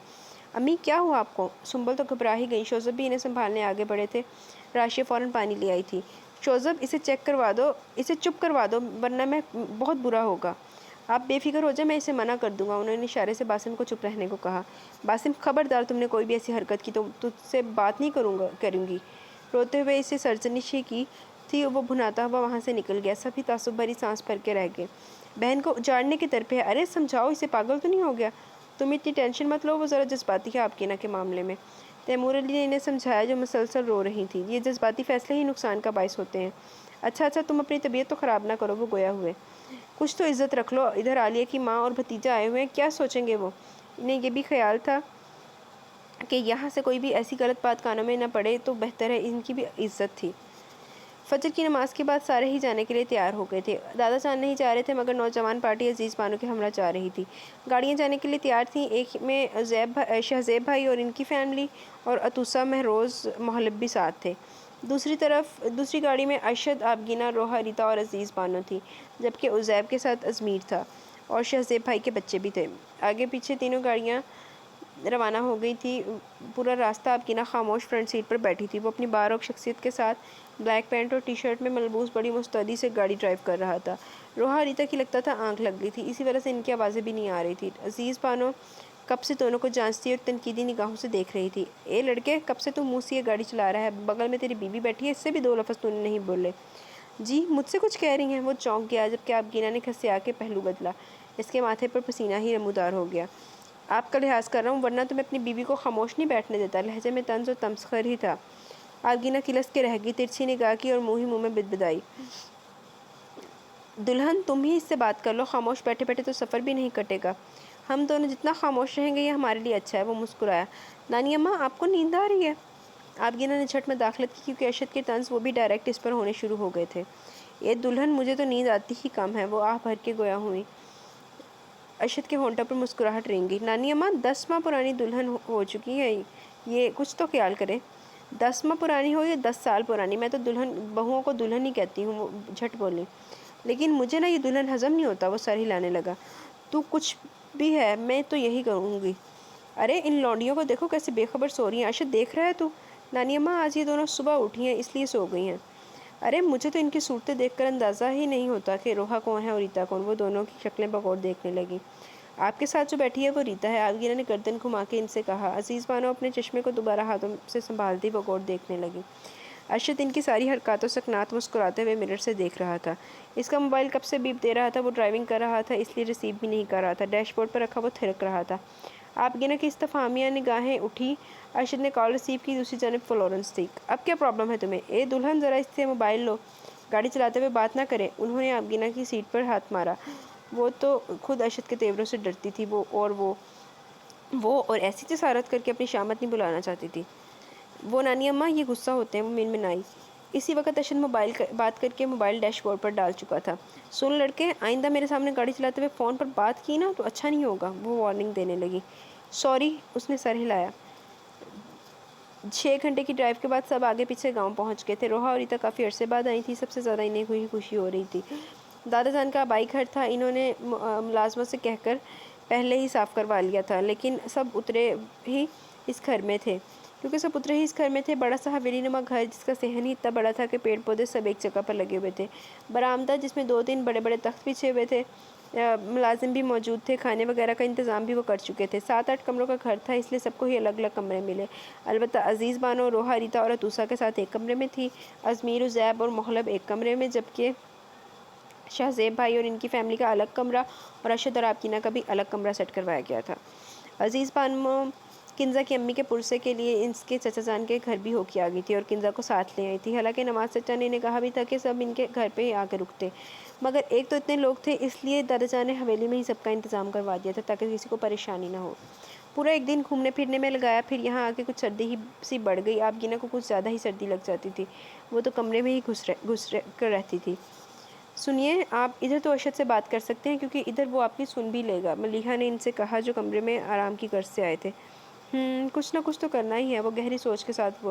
امی کیا ہوا آپ کو؟ سنبل تو گھبرا ہی گئی۔ شوذب بھی انہیں سنبھالنے آگے بڑھے تھے۔ راشیہ فوراً پانی لے آئی تھی۔ شوذب اسے چپ کروا دو ورنہ میں بہت برا ہوگا۔ آپ بے فکر ہو جائیں، میں اسے منع کر دوں گا۔ انہوں نے اشارے سے باسم کو چپ رہنے کو کہا۔ باسم خبردار، تم نے کوئی بھی ایسی حرکت کی تو تجھ سے بات نہیں کروں گی۔ روتے ہوئے اسے سرزنش ہی کی تھی وہ بھناتا ہوا وہاں سے نکل گیا۔ سبھی تعصب بھری سانس بھر کے رہ گئے۔ بہن کو اجاڑنے کی طرف ہے، ارے سمجھاؤ اسے، پاگل تو نہیں ہو گیا؟ تم اتنی ٹینشن مت لو، وہ ذرا جذباتی ہے آبگینہ کے معاملے میں۔ تیمور علی نے انہیں سمجھایا جو مسلسل رو رہی تھی۔ یہ جذباتی فیصلے ہی نقصان کا باعث ہوتے ہیں۔ اچھا تم اپنی طبیعت تو خراب نہ کرو، وہ گویا ہوئے۔ کچھ تو عزت رکھ لو، ادھر عالیہ کی ماں اور بھتیجا آئے ہوئے ہیں، کیا سوچیں گے وہ؟ انہیں یہ بھی خیال تھا کہ یہاں سے کوئی بھی ایسی غلط بات کانوں میں نہ پڑے تو بہتر ہے، ان کی بھی عزت تھی۔ فجر کی نماز کے بعد سارے ہی جانے کے لیے تیار ہو گئے تھے۔ دادا جان نہیں جا رہے تھے مگر نوجوان پارٹی عزیز بانو کے ہمراہ جا رہی تھی۔ گاڑیاں جانے کے لیے تیار تھیں، ایک میں شاہ زیب بھائی اور ان کی فیملی اور عطوسہ مہروز محلب بھی ساتھ تھے۔ دوسری گاڑی میں ارشد، آبگینہ، روحا، ریتا اور عزیز بانو تھی، جبکہ عزیب کے ساتھ ازمیر تھا اور شاہ زیب بھائی کے بچے بھی تھے۔ آگے پیچھے تینوں گاڑیاں روانہ ہو گئی تھی۔ پورا راستہ ابگینا خاموش فرنٹ سیٹ پر بیٹھی تھی۔ وہ اپنی باروک شخصیت کے ساتھ بلیک پینٹ اور ٹی شرٹ میں ملبوس بڑی مستعدی سے گاڑی ڈرائیو کر رہا تھا۔ روحا اور ریتا کی لگتا تھا آنکھ لگ گئی تھی، اسی وجہ سے ان کی آوازیں بھی نہیں آ رہی تھی۔ عزیز بانو کب سے دونوں کو جانچتی اور تنقیدی نگاہوں سے دیکھ رہی تھی۔ اے لڑکے، کب سے تم منہ سے یہ گاڑی چلا رہا ہے؟ بغل میں تیری بیوی بیٹھی ہے، اس سے بھی 2 لفظ تو نہیں بولے۔ جی، مجھ سے کچھ کہہ رہی ہیں؟ وہ چونک گیا جبکہ ابگینا نے کھسیا کے پہلو بدلا۔ اس کے ماتھے پر پسینہ ہی نمودار ہو گیا۔ آپ کا لحاظ کر رہا ہوں، ورنہ تو میں اپنی بیوی کو خاموش نہیں بیٹھنے دیتا۔ لہجے میں طنز و تمسخر ہی تھا۔ ابگینا کلس کے رہ گئی، ترچھی نگاہ کی اور منہ ہی منہ میں بدبدائی۔ دلہن، تم ہی اس سے بات کر لو، خاموش بیٹھے بیٹھے تو سفر بھی نہیں کٹے گا۔ ہم دونوں جتنا خاموش رہیں گے یہ ہمارے لیے اچھا ہے۔ وہ مسکرایا۔ نانی اماں، آپ کو نیند آ رہی ہے؟ ابگینا نے جھٹ میں داخلت کی کیونکہ ارشد کے طنز وہ بھی ڈائریکٹ اس پر ہونے شروع ہو گئے تھے۔ یہ دلہن، مجھے تو نیند آتی ہی کم ہے۔ وہ آہ بھر کے گویا ہوئی۔ ارشد کے ہونٹوں پر مسکراہٹ رنگ گئی۔ نانی اماں، 10 ماہ پرانی دلہن ہو چکی ہے یہ، کچھ تو خیال کریں۔ 10 ماہ پرانی ہو یا 10 سال پرانی، میں تو بہوؤں کو دلہن ہی کہتی ہوں۔ وہ جھٹ بولی۔ لیکن مجھے نا یہ دلہن ہضم نہیں ہوتا۔ وہ سر ہلانے لگا۔ تو کچھ بھی ہے، میں تو یہی کروں گی۔ ارے ان لونڈیوں کو دیکھو کیسے بے خبر سو رہی ہیں۔ ارشد، دیکھ رہا ہے تو؟ نانی اماں، آج یہ دونوں صبح اٹھی ہیں اس لیے سو گئی ہیں۔ ارے مجھے تو ان کی صورتیں دیکھ کر اندازہ ہی نہیں ہوتا کہ روحا کون ہے اور ریتا کون۔ وہ دونوں کی شکلیں بغور دیکھنے لگی۔ آپ کے ساتھ جو بیٹھی ہے وہ ریتا ہے، ابگینا نے گردن گھما کے ان سے کہا۔ عزیز بانو اپنے چشمے کو دوبارہ ہاتھوں سے سنبھالتی بغور دیکھنے لگی۔ ارشد ان کی ساری حرکاتوں سکنات مسکراتے ہوئے مرر سے دیکھ رہا تھا۔ اس کا موبائل کب سے بیپ دے رہا تھا۔ وہ ڈرائیونگ کر رہا تھا اس لیے ریسیو بھی نہیں کر رہا تھا۔ ڈیش بورڈ پر رکھا وہ تھرک رہا تھا۔ ابگینا کی استفہامیہ نگاہیں اٹھی۔ ارشد نے کال ریسیو کی، دوسری جانب فلورنس تھی۔ اب کیا پرابلم ہے تمہیں؟ اے دلہن، ذرا اس سے موبائل لو۔ گاڑی چلاتے ہوئے بات نہ کریں۔ انہوں نے ابگینا کی سیٹ پر ہاتھ مارا۔ وہ تو خود ارشد کے تیوروں سے ڈرتی تھی۔ وہ اور ایسی جسارت کر کے اپنی شامت نہیں بلانا چاہتی تھی۔ وہ نانی اماں، یہ غصہ ہوتے ہیں۔ وہ منمنائی۔ اسی وقت ارشد بات کر کے موبائل ڈیش بورڈ پر ڈال چکا تھا۔ سن لڑکے، آئندہ میرے سامنے گاڑی چلاتے ہوئے فون پر بات کی نا تو اچھا نہیں ہوگا۔ وہ وارننگ دینے لگی۔ سوری، اس نے سر ہلایا۔ 6 گھنٹے کی ڈرائیو کے بعد سب آگے پیچھے گاؤں پہنچ گئے تھے۔ روحا اور ریتا کافی عرصے بعد آئی تھی۔ سب سے زیادہ انہیں کوئی خوشی ہو رہی تھی۔ دادا جان کا آبائی گھر تھا، انہوں نے ملازمت سے کہہ کر پہلے ہی صاف کروا لیا تھا، لیکن سب اترے ہی اس گھر میں تھے۔ بڑا سا حویلی نما گھر جس کا صحن ہی اتنا بڑا تھا کہ پیڑ پودے سب ایک جگہ پر لگے ہوئے تھے۔ برآمدہ جس میں 2-3 بڑے بڑے تخت بچھے ہوئے تھے، ملازم بھی موجود تھے، کھانے وغیرہ کا انتظام بھی وہ کر چکے تھے۔ 7-8 کمروں کا گھر تھا، اس لیے سب کو ہی الگ الگ کمرے ملے۔ البتہ عزیز بانو، روحا، ریتا اور اتوسا کے ساتھ ایک کمرے میں تھی۔ ازمیر، عزیب اور محلب ایک کمرے میں، جبکہ شہزیب بھائی اور ان کی فیملی کا الگ کمرہ اور ارشد اور ابگینا کا بھی الگ کمرہ سیٹ کروایا گیا تھا۔ عزیز بانو کنزا کی امی کے پرسے کے لیے اس کے چچا جان کے گھر بھی ہو کے آ گئی تھی اور کنزا کو ساتھ لے آئی تھی۔ حالانکہ نواز چچا نے انہیں کہا بھی تھا کہ سب ان کے گھر پہ ہی آ کے رکتے، مگر ایک تو اتنے لوگ تھے، اس لیے دادا جان نے حویلی میں ہی سب کا انتظام کروا دیا تھا تاکہ کسی کو پریشانی نہ ہو۔ پورا ایک دن گھومنے پھرنے میں لگایا، پھر یہاں آ کے کچھ سردی ہی سی بڑھ گئی۔ ابگینا کو کچھ زیادہ ہی سردی لگ جاتی تھی، وہ تو کمرے میں ہی گھس کر رہتی تھی۔ سنیے، آپ ادھر تو ارشد سے بات کر سکتے ہیں کیونکہ ادھر وہ آپ کی سن بھی لے گا، ملیحہ نے ان سے کہا جو کمرے میں آرام کی غرض سے آئے تھے۔ کچھ نہ کچھ تو کرنا ہی ہے، وہ گہری سوچ کے ساتھ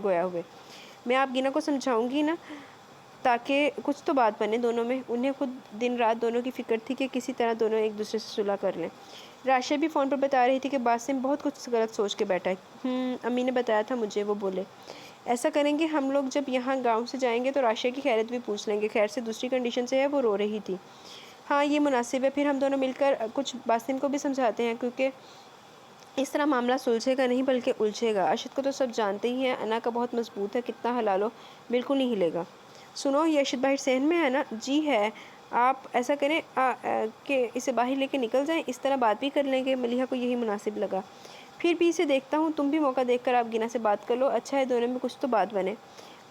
گویا ہوئے۔ میں ابگینا کو سمجھاؤں گی نا تاکہ کچھ تو بات بنے دونوں میں۔ انہیں خود دن رات دونوں کی فکر تھی کہ کسی طرح دونوں ایک دوسرے سے صلح کر لیں۔ راشد بھی فون پر بتا رہی تھی کہ باسم بہت کچھ غلط سوچ کے بیٹھا ہے۔ امی نے بتایا تھا مجھے، وہ بولے۔ ایسا کریں گے ہم لوگ جب یہاں گاؤں سے جائیں گے تو راشد کی خیریت بھی پوچھ لیں گے۔ خیر سے دوسری کنڈیشن سے ہے، وہ رو رہی تھی۔ ہاں یہ مناسب ہے، پھر ہم دونوں مل کر کچھ باسم کو بھی سمجھاتے ہیں، کیونکہ اس طرح معاملہ سلجھے گا نہیں بلکہ الجھے گا۔ ارشد کو تو سب جانتے ہی ہیں، انا کا بہت مضبوط ہے، کتنا ہلالو بالکل نہیں ہلے گا۔ سنو، یہ ارشد باہر صحن میں ہے نا؟ جی ہے۔ آپ ایسا کریں کہ اسے باہر لے کے نکل جائیں، اس طرح بات بھی کر لیں گے۔ ملیحہ کو یہی مناسب لگا۔ پھر بھی اسے دیکھتا ہوں، تم بھی موقع دیکھ کر ابگینا سے بات کر لو، اچھا ہے دونوں میں کچھ تو بات بنے۔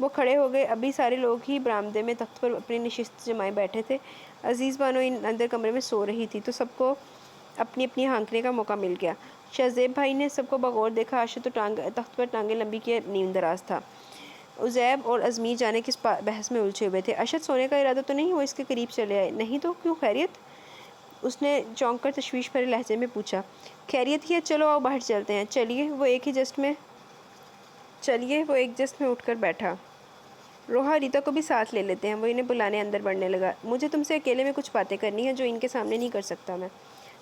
وہ کھڑے ہو گئے۔ ابھی سارے لوگ ہی برآمدے میں تخت پر اپنی نشست جمائے بیٹھے تھے۔ عزیز بانو اندر کمرے میں سو رہی تھی تو سب کو اپنی اپنی ہانکنے کا موقع مل گیا۔ شہزیب بھائی نے سب کو بغور دیکھا۔ ارشد تو تخت پر ٹانگیں لمبی کیے نیم دراز تھا۔ عزیب اور ازمیر جانے کس بحث میں الجھے ہوئے تھے۔ ارشد سونے کا ارادہ تو نہیں؟ وہ اس کے قریب چلے آئے۔ نہیں تو کیوں، خیریت؟ اس نے چونک کر تشویش بھرے لہجے میں پوچھا۔ خیریت ہی ہے، چلو آؤ باہر چلتے ہیں۔ چلیے، وہ ایک جست میں اٹھ کر بیٹھا۔ روحا، ریتا کو بھی ساتھ لے لیتے ہیں۔ وہ انہیں بلانے اندر بڑھنے لگا۔ مجھے تم سے اکیلے میں کچھ باتیں کرنی ہیں جو ان کے سامنے نہیں کر سکتا میں۔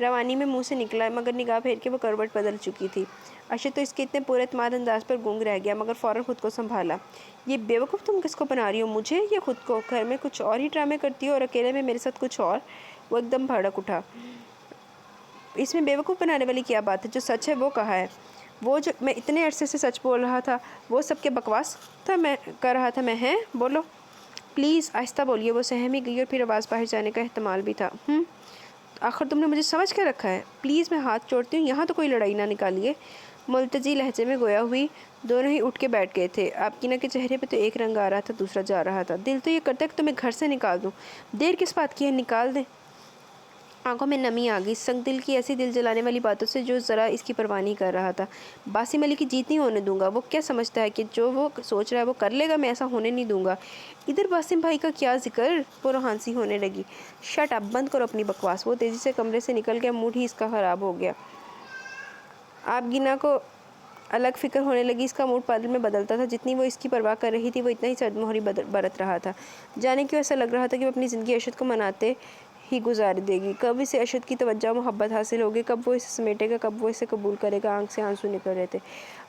روانی میں منہ سے نکلا مگر نگاہ پھیر کے وہ کروٹ بدل چکی تھی۔ ارشد تو اس کے اتنے پورے اعتماد انداز پر گنگ رہ گیا مگر فوراً خود کو سنبھالا۔ یہ بیوقوف تم کس کو بنا رہی ہو، مجھے یا خود کو؟ گھر میں کچھ اور ہی ڈرامے کرتی ہو اور اکیلے میں میرے ساتھ کچھ اور۔ وہ ایک دم بھڑک اٹھا۔ اس میں بیوقوف بنانے والی کیا بات ہے؟ جو سچ ہے وہ کہا ہے۔ وہ جو میں اتنے عرصے سے سچ بول رہا تھا وہ سب کے بکواس تھا میں کر رہا تھا میں ہیں بولو پلیز آہستہ بولیے۔ وہ سہم ہی گئی اور پھر آواز باہر جانے کا احتمال بھی تھا۔ آخر تم نے مجھے سمجھ کے رکھا ہے؟ پلیز میں ہاتھ جوڑتی ہوں یہاں تو کوئی لڑائی نہ نکالیے۔ ملتجی لہجے میں گویا ہوئی۔ دونوں ہی اٹھ کے بیٹھ گئے تھے۔ آبگینہ کے چہرے پہ تو ایک رنگ آ رہا تھا دوسرا جا رہا تھا۔ دل تو یہ کرتا ہے کہ تمہیں گھر سے نکال دوں۔ دیر کس بات کی ہے، نکال دیں۔ آنکھوں میں نمی آ گئی سنگ دل کی ایسی دل جلانے والی باتوں سے جو ذرا اس کی پرواہ نہیں کر رہا تھا۔ باسم علی کی جیت نہیں ہونے دوں گا۔ وہ کیا سمجھتا ہے کہ جو وہ سوچ رہا ہے وہ کر لے گا؟ میں ایسا ہونے نہیں دوں گا۔ ادھر باسم بھائی کا کیا ذکر؟ وہ روحانسی ہونے لگی۔ شٹ اپ، بند کرو اپنی بکواس۔ وہ تیزی سے کمرے سے نکل گیا۔ موڈ ہی اس کا خراب ہو گیا۔ آبگینہ کو الگ فکر ہونے لگی۔ اس کا موڈ پل میں بدلتا تھا۔ جتنی وہ اس کی پرواہ کر رہی تھی وہ اتنا ہی سرد مہری برت رہا تھا۔ جانے کیوں ایسا لگ رہا تھا کہ وہ اپنی زندگی ارشد کو مناتے ہی گزار دے گی۔ کب اسے ارشد کی توجہ محبت حاصل ہوگی، کب وہ اسے سمیٹے گا، کب وہ اسے قبول کرے گا۔ آنکھ سے آنسو نکل رہے تھے۔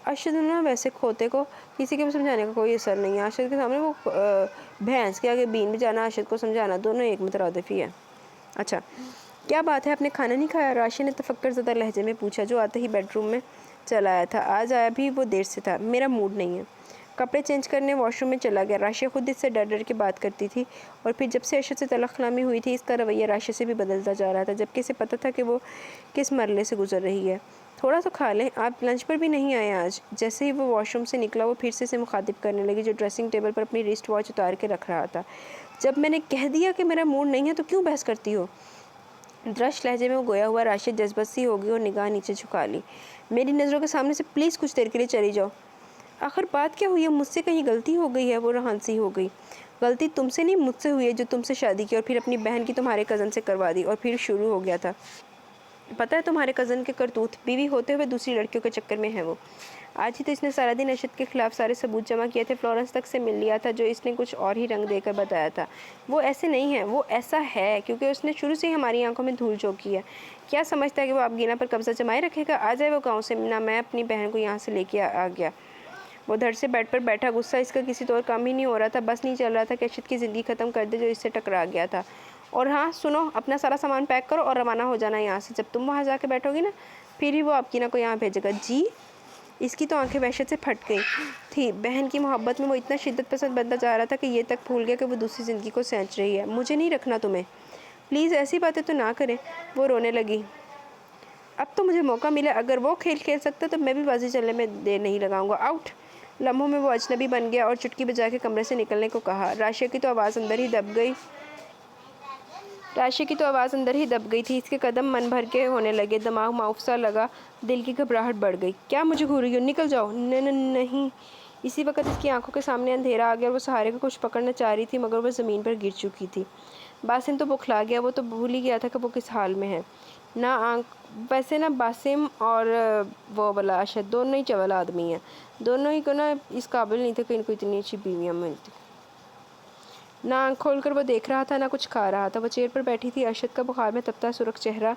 ارشد نے ویسے کھوتے کو کسی کے بھی سمجھانے کا کوئی اثر نہیں ہے۔ ارشد کے سامنے وہ بھینس کے آگے بین بجانا، ارشد کو سمجھانا، دونوں ایک مترادف ہی ہے۔ اچھا کیا بات ہے، آپ نے کھانا نہیں کھایا؟ راشد نے تفکر زدہ لہجے میں پوچھا، جو آتے ہی بیڈ روم میں چلا آیا تھا۔ آج آیا بھی وہ دیر سے تھا۔ میرا موڈ نہیں ہے۔ کپڑے چینج کرنے واش روم میں چلا گیا۔ راشد خود اس سے ڈر ڈر کے بات کرتی تھی اور پھر جب سے ارشد سے طلاق کلامی ہوئی تھی اس کا رویہ راشد سے بھی بدلتا جا رہا تھا، جبکہ اسے پتہ تھا کہ وہ کس مرحلے سے گزر رہی ہے۔ تھوڑا تو کھا لیں، آپ لنچ پر بھی نہیں آئے آج۔ جیسے ہی وہ واش روم سے نکلا وہ پھر سے اسے مخاطب کرنے لگی، جو ڈریسنگ ٹیبل پر اپنی رسٹ واچ اتار کے رکھ رہا تھا۔ جب میں نے کہہ دیا کہ میرا موڈ نہیں ہے تو کیوں بحث کرتی ہو؟ درش لہجے میں وہ گویا ہوا راشد جذبت سی ہو گئی اور نگاہ نیچے جھکا لی۔ میری نظروں کے سامنے سے پلیز کچھ دیر کے لیے چلی جاؤ۔ آخر بات کیا ہوئی ہے؟ مجھ سے کہیں غلطی ہو گئی ہے؟ وہ روحانسی ہو گئی۔ غلطی تم سے نہیں مجھ سے ہوئی ہے، جو تم سے شادی کی اور پھر اپنی بہن کی تمہارے کزن سے کروا دی، اور پھر شروع ہو گیا تھا۔ پتہ ہے تمہارے کزن کے کرتوت، بیوی ہوتے ہوئے دوسری لڑکیوں کے چکر میں ہے وہ۔ آج ہی تو اس نے سارا دن ارشد کے خلاف سارے ثبوت جمع کیے تھے۔ فلورنس تک سے مل لیا تھا، جو اس نے کچھ اور ہی رنگ دے کر بتایا تھا۔ وہ ایسے نہیں ہے، وہ ایسا ہے کیونکہ اس نے شروع سے ہی ہماری آنکھوں میں دھول جھونکی ہے۔ کیا سمجھتا ہے کہ وہ آبگینہ پر قبضہ جمائے رکھے گا؟ آ جائے وہ گاؤں سے، نہ میں اپنی بہن کو یہاں سے لے کے آ گیا۔ وہ دھڑ سے بیڈ پر بیٹھا، غصہ اس کا کسی طور کام ہی نہیں ہو رہا تھا۔ بس نہیں چل رہا تھا کہ ارشد کی زندگی ختم کر دے جو اس سے ٹکرا گیا تھا۔ اور ہاں سنو، اپنا سارا سامان پیک کرو اور روانہ ہو جانا یہاں سے۔ جب تم وہاں جا کے بیٹھو گی نا پھر ہی وہ آبگینہ کو یہاں بھیجے گا۔ جی؟ اس کی تو آنکھیں وحشت سے پھٹ گئی تھی۔ بہن کی محبت میں وہ اتنا شدت پسند بنتا جا رہا تھا کہ یہ تک بھول گیا کہ وہ دوسری زندگی کو سینچ رہی ہے۔ مجھے نہیں رکھنا تمہیں، پلیز ایسی باتیں تو نہ کریں۔ وہ رونے لگی۔ اب تو مجھے موقع ملا، اگر وہ کھیل کھیل سکتا تو میں بھی بازی چلنے میں دیر نہیں لگاؤں گا۔ آؤٹ۔ لمحوں میں وہ اجنبی بن گیا اور چٹکی بجا کے کمرے سے نکلنے کو کہا۔ راشد کی تو آواز اندر ہی دب گئی تھی۔ اس کے قدم من بھر کے ہونے لگے، دماغ معاف سا لگا، دل کی گھبراہٹ بڑھ گئی۔ کیا مجھے گھور رہی ہو؟ نکل جاؤ۔ نہیں۔ اسی وقت اس کی آنکھوں کے سامنے اندھیرا آ گیا اور وہ سہارے کو کچھ پکڑنا چاہ رہی تھی مگر وہ زمین پر گر چکی تھی۔ باسم تو بکھلا گیا، وہ تو بھول ہی گیا تھا کہ وہ کس حال میں ہے۔ ویسے نا باسم اور وہ والا ارشد دونوں ہی چول آدمی ہیں۔ دونوں ہی کو نا اس قابل نہیں تھے کہ ان کو اتنی اچھی بیویاں ملتی۔ نہ آنکھ کھول کر وہ دیکھ رہا تھا نہ کچھ کھا رہا تھا۔ وہ چیئر پر بیٹھی تھی، ارشد کا بخار میں تپتا سرخ چہرہ،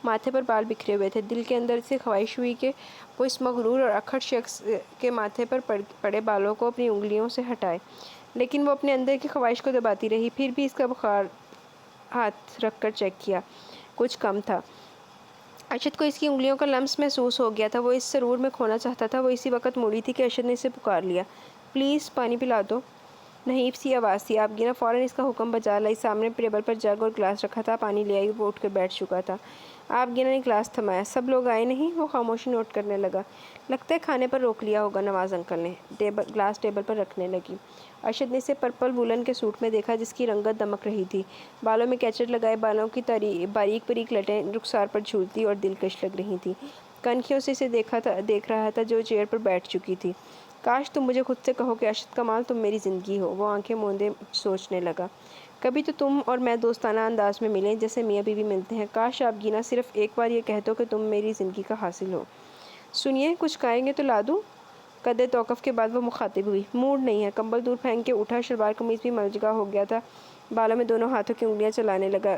ماتھے پر بال بکھرے ہوئے تھے۔ دل کے اندر سے خواہش ہوئی کہ وہ اس مغرور اور اکھڑ شخص کے ماتھے پر پڑے بالوں کو اپنی انگلیوں سے ہٹائے، لیکن وہ اپنے اندر کی خواہش کو دباتی رہی۔ پھر بھی اس کا بخار ہاتھ رکھ کر چیک کیا، کچھ کم تھا۔ ارشد کو اس کی انگلیوں کا لمس محسوس ہو گیا تھا۔ وہ اس سرور میں کھونا چاہتا تھا۔ وہ اسی وقت مڑی تھی کہ ارشد نے اسے پکار لیا۔ پلیز پانی پلا دو۔ نحیف سی آواز تھی۔ آبگینہ فوراً اس کا حکم بجا لائی۔ سامنے ٹیبل پر جگ اور گلاس رکھا تھا، پانی لے آئی۔ وہ اٹھ کر بیٹھ چکا تھا۔ آبگینہ نے گلاس تھمایا۔ سب لوگ آئے نہیں؟ وہ خاموشی نوٹ کرنے لگا۔ لگتا ہے کھانے پر روک لیا ہوگا نواز انکل نے۔ گلاس ٹیبل پر رکھنے لگی۔ ارشد نے اسے پرپل وولن کے سوٹ میں دیکھا جس کی رنگت دمک رہی تھی۔ بالوں میں کیچٹ لگائے، بالوں کی باریک باریک لٹیں رخسار پر جھولتی اور دلکش لگ رہی تھیں۔ کنکھیوں سے اسے دیکھ رہا تھا جو چیئر پر بیٹھ چکی تھی۔ کاش تم مجھے خود سے کہو کہ ارشد کمال تم میری زندگی ہو۔ وہ آنکھیں موندے سوچنے لگا۔ کبھی تو تم اور میں دوستانہ انداز میں ملیں جیسے میاں بیوی ملتے ہیں۔ کاش آبگینہ صرف ایک بار یہ کہہ دو کہ تم میری زندگی کا حاصل ہو۔ سنیے، کچھ کھائیں گے تو لا دوں؟ قدرے توقف کے بعد وہ مخاطب ہوئی۔ موڈ نہیں ہے۔ کمبل دور پھینک کے اٹھا۔ شلوار قمیض بھی ملجگا ہو گیا تھا۔ بالوں میں دونوں ہاتھوں کی انگلیاں چلانے لگا۔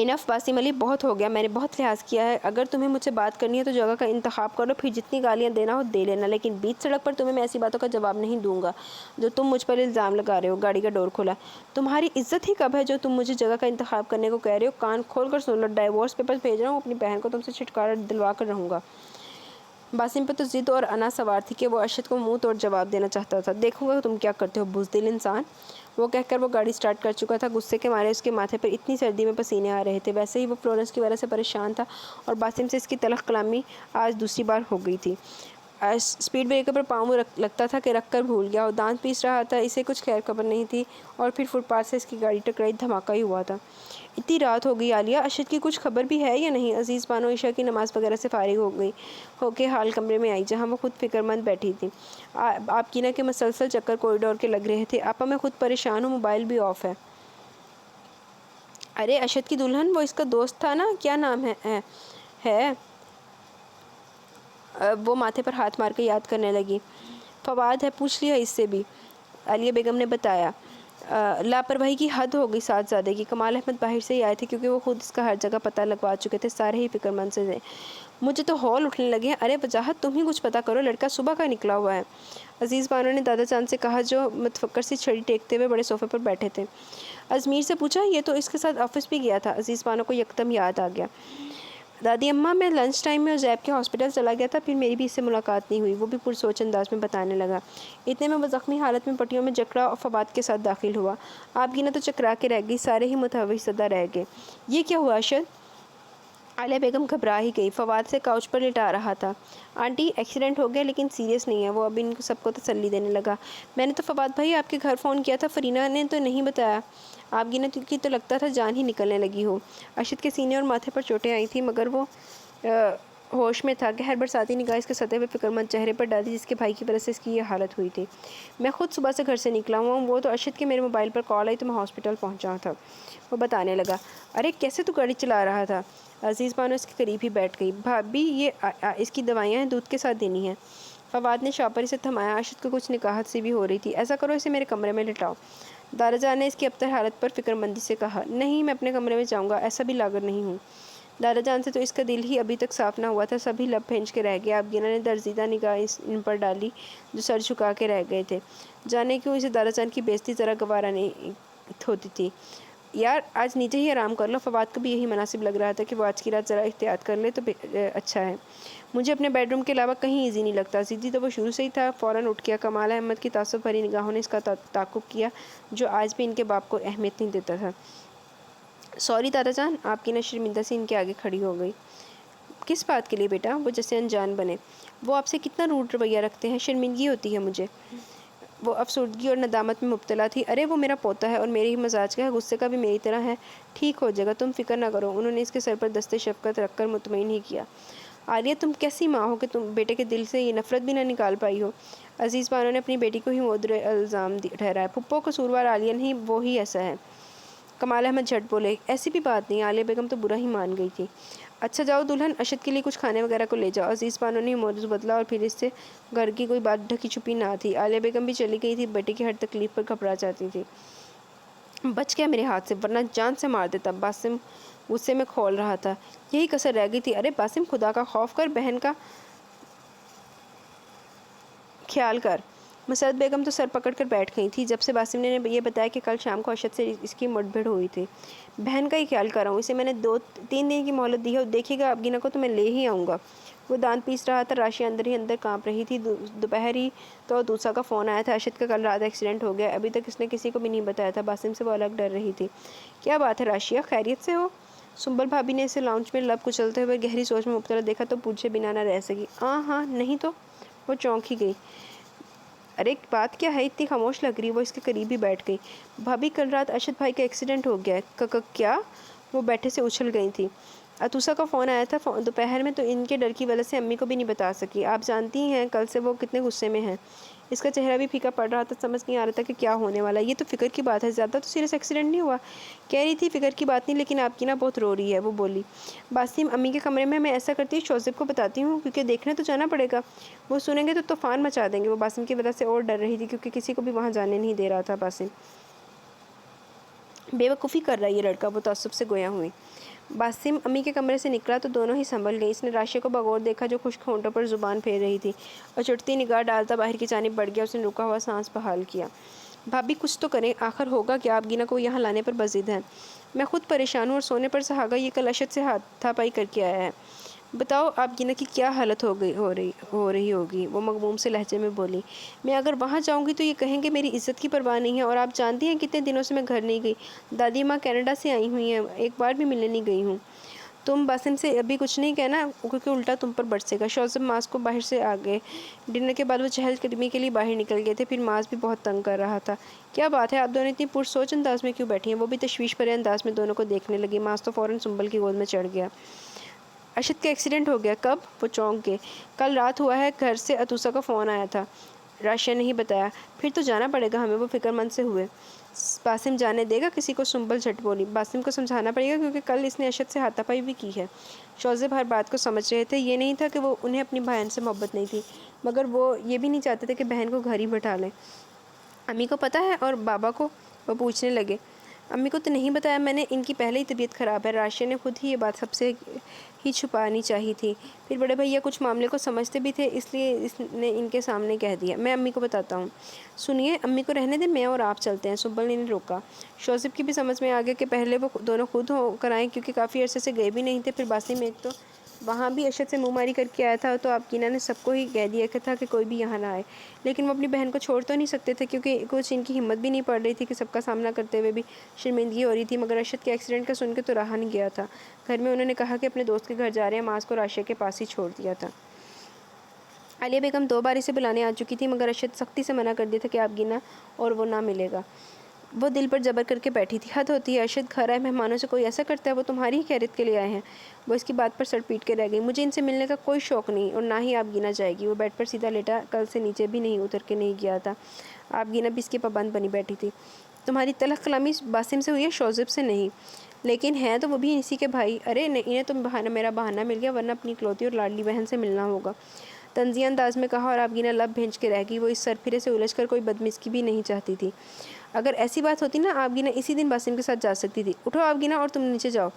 انف باسم علی، بہت ہو گیا، میں نے بہت لحاظ کیا ہے، اگر تمہیں مجھ سے بات کرنی ہے تو جگہ کا انتخاب کر لو، پھر جتنی گالیاں دینا ہو دے لینا، لیکن بیچ سڑک پر تمہیں میں ایسی باتوں کا جواب نہیں دوں گا جو تم مجھ پر الزام لگا رہے ہو۔ گاڑی کا ڈور کھولا۔ تمہاری عزت ہی کب ہے جو تم مجھے جگہ کا انتخاب کرنے کو کہہ رہے ہو؟ کان کھول کر سن لو، ڈائیورس پیپر بھیج رہا ہوں، اپنی بہن کو تم سے چھٹکارا دلوا کر رہوں گا۔ باسم پہ تو ضد اور انا سوار تھی کہ وہ ارشد کو منہ توڑ جواب دینا چاہتا تھا۔ دیکھوں گا تم کیا کرتے ہو بزدل انسان۔ وہ کہہ کر وہ گاڑی سٹارٹ کر چکا تھا۔ غصے کے مارے اس کے ماتھے پر اتنی سردی میں پسینے آ رہے تھے۔ ویسے ہی وہ فلورنس کی وجہ سے پریشان تھا اور باسم سے اس کی تلخ کلامی آج دوسری بار ہو گئی تھی۔ سپیڈ بریکر پر پاؤں لگتا تھا کہ رکھ کر بھول گیا، اور دانت پیس رہا تھا، اسے کچھ خیر خبر نہیں تھی، اور پھر فٹ پاتھ سے اس کی گاڑی ٹکرائی، دھماکہ ہی ہوا تھا۔ اتنی رات ہو گئی عالیہ، ارشد کی کچھ خبر بھی ہے یا نہیں؟ عزیز بانو عشاء کی نماز وغیرہ سے فارغ ہو کے ہال کمرے میں آئی جہاں وہ خود فکر مند بیٹھی تھی۔ آپ کینا کے مسلسل چکر کوریڈور کے لگ رہے تھے۔ آپا میں خود پریشان ہوں، موبائل بھی آف ہے۔ ارے ارشد کی دلہن، وہ اس کا دوست تھا نا، کیا نام ہے؟ وہ ماتھے پر ہاتھ مار کے یاد کرنے لگی۔ فواد ہے، پوچھ لیا اس سے بھی، عالیہ بیگم نے بتایا۔ لاپرواہی کی حد ہو گئی صاحبزادے کی۔ کمال احمد باہر سے ہی آئے تھے کیونکہ وہ خود اس کا ہر جگہ پتہ لگوا چکے تھے، سارے ہی فکر مند سے تھے۔ مجھے تو ہول اٹھنے لگے ہیں۔ ارے وجاہت تم ہی کچھ پتہ کرو، لڑکا صبح کا نکلا ہوا ہے، عزیز بانو نے دادا جان سے کہا جو متفکر سی چھڑی ٹیکتے ہوئے بڑے صوفے پر بیٹھے تھے۔ ازمیر سے پوچھا؟ یہ تو اس کے ساتھ آفس بھی گیا تھا۔ عزیز بانو کو یکدم یاد آ گیا۔ دادی اماں، میں لنچ ٹائم میں زیب کے ہاسپٹل چلا گیا تھا، پھر میری بھی اس سے ملاقات نہیں ہوئی۔ وہ بھی پرسوچ انداز میں بتانے لگا۔ اتنے میں وہ زخمی حالت میں پٹیوں میں جکڑا اور فواد کے ساتھ داخل ہوا۔ آپ گینا تو چکرا کے رہ گئی، سارے ہی متحوش زدہ رہ گئے۔ یہ کیا ہوا ارشد؟ عالیہ بیگم گھبرا ہی گئی۔ فواد سے کاؤچ پر لٹا رہا تھا۔ آنٹی، ایکسیڈنٹ ہو گیا لیکن سیریس نہیں ہے۔ وہ اب ان سب کو تسلی دینے لگا۔ میں نے تو فواد بھائی آپ کے گھر فون کیا تھا، فرینا نے تو نہیں بتایا۔ آپ گینا کی تو لگتا تھا جان ہی نکلنے لگی ہو۔ ارشد کے سینے اور ماتھے پر چوٹیں آئی تھیں مگر وہ ہوش میں تھا۔ گہر برساتی نگاہ اس کے سطح پہ فکر مند چہرے پر ڈالی جس کے بھائی کی وجہ سے اس کی یہ حالت ہوئی تھی۔ میں خود صبح سے گھر سے نکلا ہوا ہوں، وہ تو ارشد کے میرے موبائل پر کال آئی تو میں ہاسپٹل پہنچا تھا، وہ بتانے لگا۔ ارے کیسے تو گاڑی چلا رہا تھا؟ عزیز بانو اس کے قریب ہی بیٹھ گئی۔ بھابی، یہ اس کی دوائیاں ہیں، دودھ کے ساتھ دینی ہیں۔ فواد نے شاپر اسے تھمایا۔ ارشد کو کچھ نکاہت سی بھی ہو رہی تھی۔ ایسا کرو اسے میرے کمرے میں لٹاؤ، دادا جان نے اس کی ابتر حالت پر فکر مندی سے کہا۔ نہیں، میں اپنے کمرے میں جاؤں گا، ایسا بھی لاغر نہیں ہوں۔ دادا جان سے تو اس کا دل ہی ابھی تک صاف نہ ہوا تھا، سبھی لب پھینچ کے رہ گیا۔ اب گینا نے درزیدہ نگاہ ان پر ڈالی جو سر جھکا کے رہ گئے تھے۔ جانے کیوں اسے دادا جان کی بےعزتی ذرا گوارا نہیں ہوتی تھی۔ یار آج نیچے ہی آرام کر لو۔ فواد کو بھی یہی مناسب لگ رہا تھا کہ وہ آج کی رات ذرا احتیاط کر لے تو اچھا ہے۔ مجھے اپنے بیڈ روم کے علاوہ کہیں ایزی نہیں لگتا۔ ضدی تو وہ شروع سے ہی تھا۔ فوراً اٹھ گیا۔ کمال احمد کی تعصب بھری نگاہوں نے اس کا تعاقب کیا جو آج بھی ان کے باپ کو اہمیت نہیں دیتا تھا۔ سوری دادا جان، آپ کی نہ شرمندہ سی ان کے آگے کھڑی ہو گئی۔ کس بات کے لیے بیٹا؟ وہ جیسے انجان بنے۔ وہ آپ سے کتنا روڈ رویہ رکھتے ہیں، شرمندگی ہوتی ہے مجھے۔ وہ افسردگی اور ندامت میں مبتلا تھی۔ ارے وہ میرا پوتا ہے اور میرے ہی مزاج کا ہے، غصے کا بھی میری طرح ہے، ٹھیک ہو جائے گا، تم فکر نہ کرو۔ انہوں نے اس کے سر پر دستے شفقت رکھ کر مطمئن ہی کیا۔ عالیہ، تم کیسی ماں ہو کہ تم بیٹے کے دل سے یہ نفرت بھی نہ نکال پائی ہو؟ عزیز بانو نے اپنی بیٹی کو ہی مورد الزام ٹھہرایا۔ پھپھو قصوروار عالیہ نہیں، وہ ہی ایسا ہے۔ کمال احمد جھٹ بولے۔ ایسی بھی بات نہیں، عالیہ بیگم تو برا ہی مان گئی تھی۔ اچھا جاؤ دلہن، ارشد کے لیے کچھ کھانے وغیرہ کو لے جاؤ۔ عزیز بانو نے موضوع بدلا اور پھر اس سے گھر کی کوئی بات ڈھکی چھپی نہ تھی۔ عالیہ بیگم بھی چلی گئی تھی، بیٹے کی ہر تکلیف پر گھبرا جاتی تھی۔ بچ گیا میرے ہاتھ سے، ورنہ جان سے مار دیتا۔ باسم غصے میں کھول رہا تھا۔ یہی کسر رہ گئی تھی۔ ارے باسم، خدا کا خوف کر، بہن کا خیال کر۔ مسرت بیگم تو سر پکڑ کر بیٹھ گئی تھی جب سے باسم نے یہ بتایا کہ کل شام کو ارشد سے اس کی مٹبھیڑ ہوئی تھی۔ بہن کا ہی خیال کر رہا ہوں، اسے میں نے 2-3 دن کی مہلت دی ہے، دیکھے گا اب گینا کو تو میں لے ہی آؤں گا۔ وہ دانت پیس رہا تھا۔ راشی اندر ہی اندر کانپ رہی تھی۔ دوپہر ہی تو دوسرا کا فون آیا تھا، ارشد کا کل رات ایکسیڈنٹ ہو گیا، ابھی تک اس نے کسی کو بھی نہیں بتایا تھا۔ باسم سے وہ الگ ڈر رہی تھی۔ کیا بات ہے راشیہ، خیریت سے ہو؟ سنبل بھابی نے اسے لاؤنج میں لب کچلتے ہوئے گہری سوچ میں مبتلا دیکھا تو پوچھے بنا نہ رہ سکی۔ ہاں نہیں تو۔ وہ چونک ہی گئی۔ ارے بات کیا ہے، اتنی خاموش لگ رہی؟ وہ اس کے قریب ہی بیٹھ گئی۔ بھابی، کل رات ارشد بھائی کا ایکسیڈنٹ ہو گیا ہے۔ کیا؟ وہ بیٹھے سے اچھل گئی تھی۔ اتوسا کا فون آیا تھا دوپہر میں، تو ان کے ڈر کی وجہ سے امی کو بھی نہیں بتا سکی۔ آپ جانتی ہیں کل سے وہ کتنے غصے میں ہیں۔ اس کا چہرہ بھی پھیکا پڑ رہا تھا، سمجھ نہیں آ رہا تھا کہ کیا ہونے والا ہے۔ یہ تو فکر کی بات ہے، زیادہ تو سیریس ایکسیڈنٹ نہیں ہوا؟ کہہ رہی تھی فکر کی بات نہیں، لیکن آپ کی نا بہت رو رہی ہے، وہ بولی۔ باسم، امی کے کمرے میں ایسا کرتی ہوں شوزب کو بتاتی ہوں کیونکہ دیکھنے تو جانا پڑے گا، وہ سنیں گے تو طوفان مچا دیں گے۔ وہ باسم کی وجہ سے اور ڈر رہی تھی کیونکہ کسی کو بھی وہاں جانے نہیں دے رہا تھا۔ باسم بے وقوفی کر رہا ہے یہ لڑکا، وہ تعصب سے گویا ہوئی۔ باسم امی کے کمرے سے نکلا تو دونوں ہی سنبھل گئی۔ اس نے راشیہ کو بغور دیکھا جو خشک ہونٹوں پر زبان پھیر رہی تھی اور چٹتی نگاہ ڈالتا باہر کی جانب بڑھ گیا۔ اس نے رکا ہوا سانس بحال کیا۔ بھابی کچھ تو کریں، آخر ہوگا کہ آپ گینا کو یہاں لانے پر بضد ہیں۔ میں خود پریشان ہوں اور سونے پر سہاگا یہ کل اشد سے ہاتھا پائی کر کے آیا ہے۔ بتاؤ آپ گینا کی کیا حالت ہو رہی ہوگی، وہ مغموم سے لہجے میں بولی۔ میں اگر وہاں جاؤں گی تو یہ کہیں گے میری عزت کی پرواہ نہیں ہے، اور آپ جانتی ہیں کتنے دنوں سے میں گھر نہیں گئی۔ دادی ماں کینیڈا سے آئی ہوئی ہیں، ایک بار بھی ملنے نہیں گئی ہوں۔ تم باسم سے ابھی کچھ نہیں کہنا کیونکہ الٹا تم پر برسے گا۔ شوزب ماس کو باہر سے آ گئے۔ ڈنر کے بعد وہ چہل قدمی کے لیے باہر نکل گئے تھے، پھر ماس بھی بہت تنگ کر رہا تھا۔ کیا بات ہے، آپ دونوں اتنی پرسوچ انداز میں کیوں بیٹھی ہیں؟ وہ بھی تشویش بھرے انداز میں دونوں کو دیکھنے لگی۔ ماس تو فوراً سنبل کی گود میں چڑھ گیا۔ اشد کا ایکسیڈنٹ ہو گیا؟ کب؟ وہ چونک گئے۔ کل رات ہوا ہے، گھر سے اتوسا کا فون آیا تھا۔ راشیہ نے ہی بتایا۔ پھر تو جانا پڑے گا ہمیں، وہ فکر مند سے ہوئے۔ باسم جانے دے گا کسی کو؟ سنبل جھٹ بولی۔ باسم کو سمجھانا پڑے گا کیونکہ کل اس نے اشد سے ہاتھا پائی بھی کی ہے۔ شوزب ہر بات کو سمجھ رہے تھے۔ یہ نہیں تھا کہ وہ انہیں اپنی بہن سے محبت نہیں تھی، مگر وہ یہ بھی نہیں چاہتے تھے کہ بہن کو گھر ہی بٹھا لیں۔ امی کو پتہ ہے اور بابا کو؟ وہ پوچھنے لگے۔ امی کو تو نہیں بتایا میں نے، ان کی پہلے ہی طبیعت خراب ہے۔ راشیہ نے خود ہی یہ بات سب سے ہی چھپانی چاہی تھی، پھر بڑے بھیا کچھ معاملے کو سمجھتے بھی تھے، اس لیے اس نے ان کے سامنے کہہ دیا۔ میں امی کو بتاتا ہوں۔ سنیے، امی کو رہنے دیں، میں اور آپ چلتے ہیں۔ سنبل نے روکا۔ شوزب کی بھی سمجھ میں آ گیا کہ پہلے وہ دونوں خود ہو کر آئیں کیونکہ کافی عرصے سے گئے بھی نہیں تھے۔ پھر باسم ایک تو وہاں بھی اشد سے منہ ماری کر کے آیا تھا، تو آپ گینا نے سب کو ہی کہہ دیا تھا کہ کوئی بھی یہاں نہ آئے، لیکن وہ اپنی بہن کو چھوڑ تو نہیں سکتے تھے کیونکہ کچھ ان کی ہمت بھی نہیں پڑ رہی تھی کہ سب کا سامنا کرتے ہوئے بھی شرمندگی ہو رہی تھی۔ مگر اشد کے ایکسیڈنٹ کا سن کے تو رہا نہیں گیا تھا۔ گھر میں انہوں نے کہا کہ اپنے دوست کے گھر جا رہے ہیں، ماس کو راشیہ کے پاس ہی چھوڑ دیا تھا۔ عالیہ بیگم 2 بار اسے بلانے آ چکی تھی، مگر اشد سختی سے منع کر دیا تھا کہ آپ گینا اور وہ نہ ملے گا۔ وہ دل پر جبر کر کے بیٹھی تھی۔ حد ہوتی ہے، ارشد گھر آئے مہمانوں سے کوئی ایسا کرتا ہے؟ وہ تمہاری ہی خیریت کے لیے آئے ہیں۔ وہ اس کی بات پر سر پیٹ کے رہ گئی۔ مجھے ان سے ملنے کا کوئی شوق نہیں، اور نہ ہی آپ گینا جائے گی۔ وہ بیڈ پر سیدھا لیٹا، کل سے نیچے بھی نہیں اتر کے نہیں گیا تھا۔ آپ گینا بھی اس کی پابند بنی بیٹھی تھی۔ تمہاری تلخ کلامی باسم سے ہوئی ہے، شوزب سے نہیں؟ لیکن ہیں تو وہ بھی اسی کے بھائی۔ ارے انہیں تو میرا بہانہ مل گیا، ورنہ اپنی اکلوتی اور لاڈلی بہن سے ملنا ہوگا، طنزیہ انداز میں کہا، اور آپ گینا لب بھینچ کے رہ گئی۔ وہ اس سرپھرے سے الجھ کر کوئی بدمزگی بھی نہیں چاہتی تھی۔ اگر ایسی بات ہوتی نا، آپ گینا اسی دن باسم کے ساتھ جا سکتی تھی۔ اٹھو آپ گینا اور تم نیچے جاؤ،